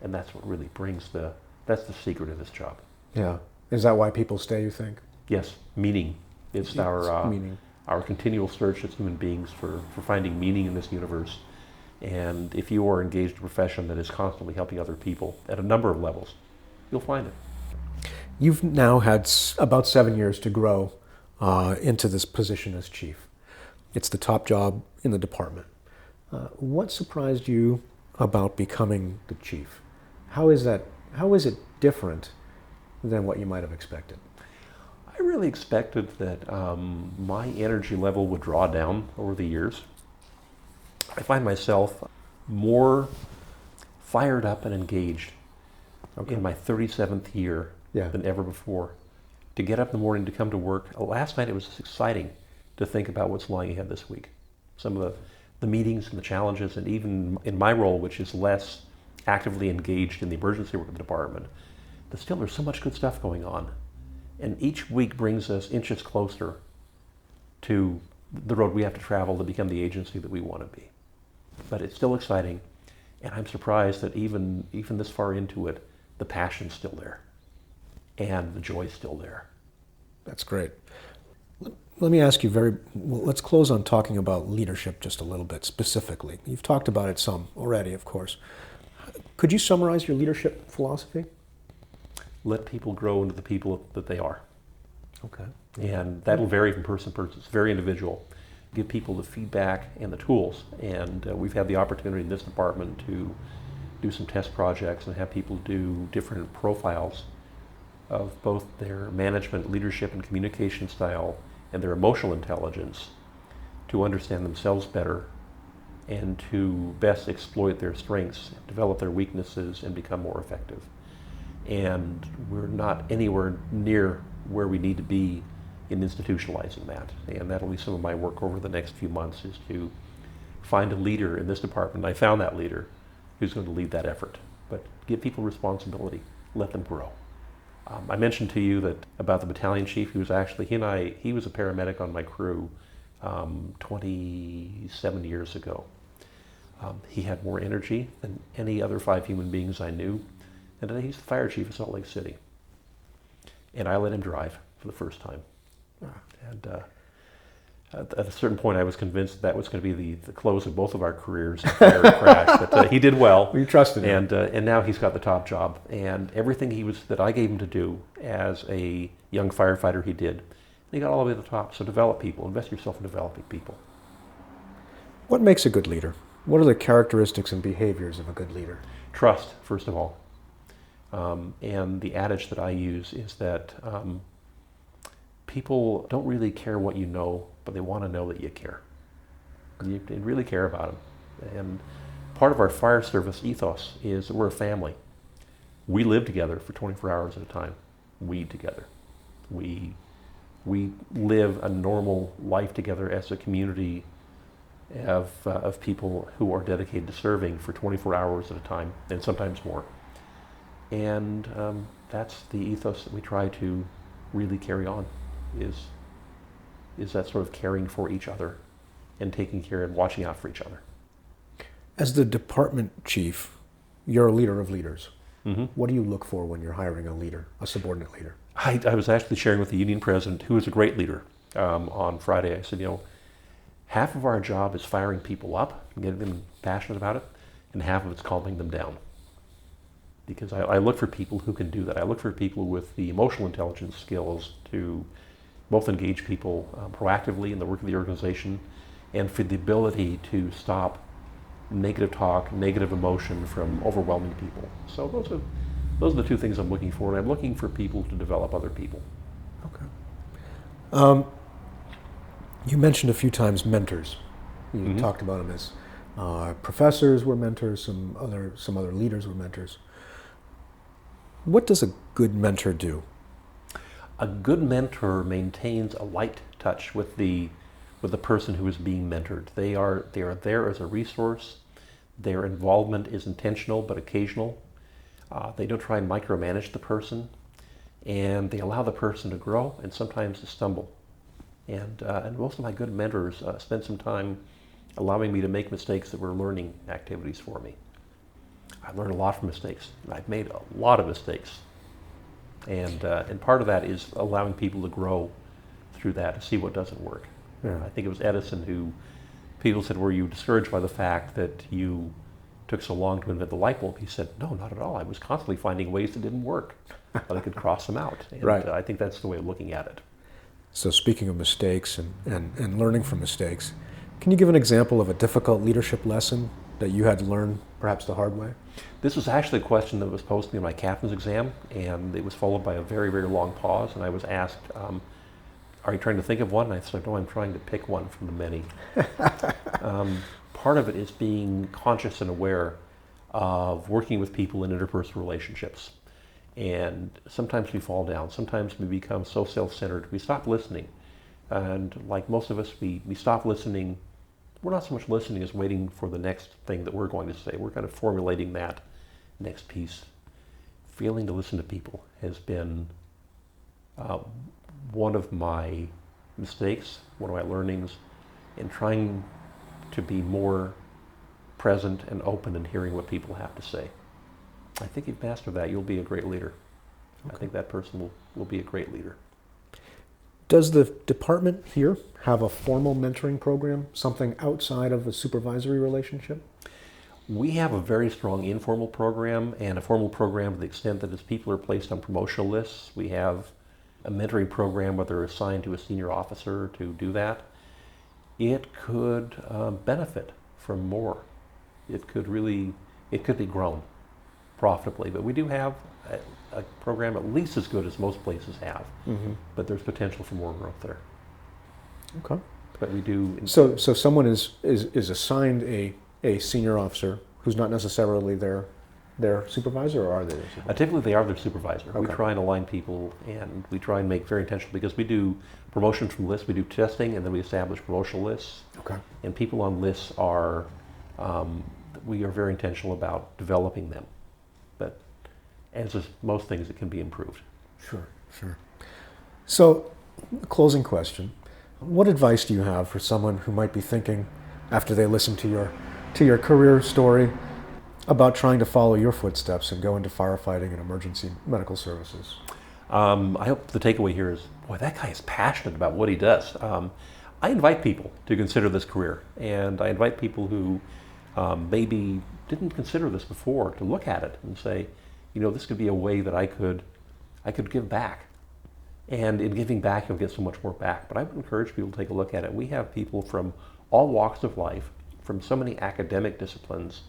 And that's what really brings that's the secret of this job. Yeah. Is that why people stay, you think? Yes, meaning. It's our meaning. Our continual search as human beings for finding meaning in this universe. And if you are engaged in a profession that is constantly helping other people at a number of levels, you'll find it. You've now had about 7 years to grow into this position as chief. It's the top job in the department. What surprised you about becoming the chief? How is it different than what you might have expected? I really expected that my energy level would draw down over the years. I find myself more fired up and engaged in my 37th year than ever before. To get up in the morning, to come to work. Last night it was exciting to think about what's lying ahead this week. Some of the meetings and the challenges, and even in my role, which is less actively engaged in the emergency work of the department, but still there's so much good stuff going on. And each week brings us inches closer to the road we have to travel to become the agency that we want to be. But it's still exciting, and I'm surprised that even this far into it, the passion's still there, and the joy's still there. That's great. Let me ask you let's close on talking about leadership just a little bit specifically. You've talked about it some already, of course. Could you summarize your leadership philosophy? Let people grow into the people that they are. Okay. And that'll vary from person to person. It's very individual. Give people the feedback and the tools. And we've had the opportunity in this department to do some test projects and have people do different profiles of both their management, leadership, and communication style and their emotional intelligence to understand themselves better and to best exploit their strengths, develop their weaknesses, and become more effective. And we're not anywhere near where we need to be in institutionalizing that. And that'll be some of my work over the next few months, is to find a leader in this department. I found that leader who's going to lead that effort. But give people responsibility, let them grow. I mentioned to you about the battalion chief. He was a paramedic on my crew 27 years ago. He had more energy than any other 5 human beings I knew. And today he's the fire chief of Salt Lake City. And I let him drive for the first time. And at a certain point I was convinced that was going to be the close of both of our careers in fire and crash. But he did well. You trusted him. And now he's got the top job. And everything that I gave him to do as a young firefighter, he did. And he got all the way to the top. So develop people. Invest yourself in developing people. What makes a good leader? What are the characteristics and behaviors of a good leader? Trust, first of all. And the adage that I use is that people don't really care what you know, but they want to know that you care. You really care about them. And part of our fire service ethos is that we're a family. We live together for 24 hours at a time. We together. We live a normal life together as a community of people who are dedicated to serving for 24 hours at a time, and sometimes more. And that's the ethos that we try to really carry on, is that sort of caring for each other and taking care and watching out for each other. As the department chief, you're a leader of leaders. Mm-hmm. What do you look for when you're hiring a leader, a subordinate leader? I was actually sharing with the union president, who is a great leader, on Friday. I said, half of our job is firing people up, getting them passionate about it, and half of it's calming them down. Because I look for people who can do that. I look for people with the emotional intelligence skills to both engage people proactively in the work of the organization, and for the ability to stop negative talk, negative emotion from overwhelming people. So those are the two things I'm looking for, and I'm looking for people to develop other people. Okay. You mentioned a few times mentors. You Mm-hmm. talked about them as professors were mentors, some other leaders were mentors. What does a good mentor do? A good mentor maintains a light touch with the person who is being mentored. They are there as a resource. Their involvement is intentional but occasional. They don't try and micromanage the person, and they allow the person to grow and sometimes to stumble. And most of my good mentors spent some time allowing me to make mistakes that were learning activities for me. I learned a lot from mistakes. I've made a lot of mistakes. And part of that is allowing people to grow through that, to see what doesn't work. Yeah. I think it was Edison who, people said, were you discouraged by the fact that you took so long to invent the light bulb? He said, no, not at all. I was constantly finding ways that didn't work, but I could cross them out. And Right. I think that's the way of looking at it. So speaking of mistakes and learning from mistakes, can you give an example of a difficult leadership lesson that you had to learn perhaps the hard way? This was actually a question that was posed to me in my captain's exam, and it was followed by a very, very long pause, and I was asked, are you trying to think of one? And I said, no, I'm trying to pick one from the many. Part of it is being conscious and aware of working with people in interpersonal relationships. And sometimes we fall down. Sometimes we become so self-centered. We stop listening. And like most of us, we stop listening. We're not so much listening as waiting for the next thing that we're going to say. We're kind of formulating that next piece. Failing to listen to people has been one of my mistakes, one of my learnings, in trying to be more present and open and hearing what people have to say. I think if you master that, you'll be a great leader. Okay. I think that person will be a great leader. Does the department here have a formal mentoring program, something outside of a supervisory relationship? We have a very strong informal program and a formal program to the extent that as people are placed on promotional lists, we have a mentoring program where they're assigned to a senior officer to do that. It could benefit from more. It could be grown profitably, but we do have a program at least as good as most places have, Mm-hmm. but there's potential for more growth there. Okay. But we do. So someone is assigned a senior officer who's not necessarily their supervisor, or are they their supervisor? Typically they are their supervisor. Okay. We try and align people, and we try and make very intentional, because we do promotions from lists, we do testing, and then we establish promotional lists. Okay. And people on lists are, we are very intentional about developing them. But as with most things, it can be improved. Sure. So, closing question. What advice do you have for someone who might be thinking, after they listen to your career story, about trying to follow your footsteps and go into firefighting and emergency medical services? I hope the takeaway here is, boy, that guy is passionate about what he does. I invite people to consider this career, and I invite people who maybe didn't consider this before to look at it and say, this could be a way that I could give back. And in giving back, you'll get so much more back. But I would encourage people to take a look at it. We have people from all walks of life, from so many academic disciplines.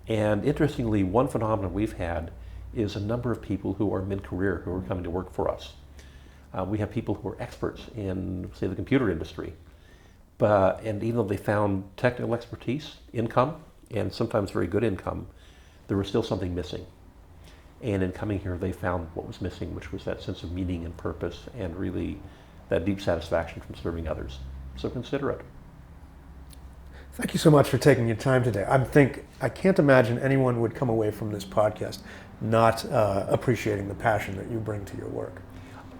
And interestingly, one phenomenon we've had is a number of people who are mid-career who are coming to work for us. We have people who are experts in, say, the computer industry. And even though they found technical expertise, income, and sometimes very good income, there was still something missing. And in coming here, they found what was missing, which was that sense of meaning and purpose and really that deep satisfaction from serving others. So consider it. Thank you so much for taking your time today. I can't imagine anyone would come away from this podcast not appreciating the passion that you bring to your work.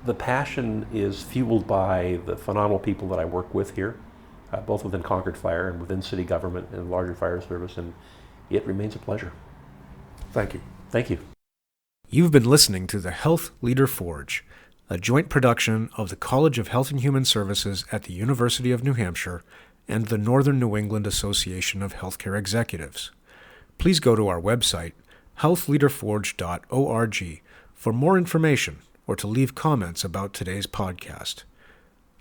The passion is fueled by the phenomenal people that I work with here, both within Concord Fire and within city government and larger fire service, and it remains a pleasure. Thank you. Thank you. You've been listening to the Health Leader Forge, a joint production of the College of Health and Human Services at the University of New Hampshire and the Northern New England Association of Healthcare Executives. Please go to our website, healthleaderforge.org, for more information or to leave comments about today's podcast.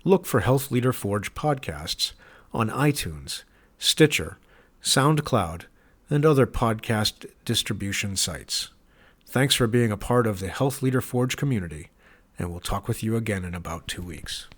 Look for Health Leader Forge podcasts on iTunes, Stitcher, SoundCloud, and other podcast distribution sites. Thanks for being a part of the Health Leader Forge community, and we'll talk with you again in about 2 weeks.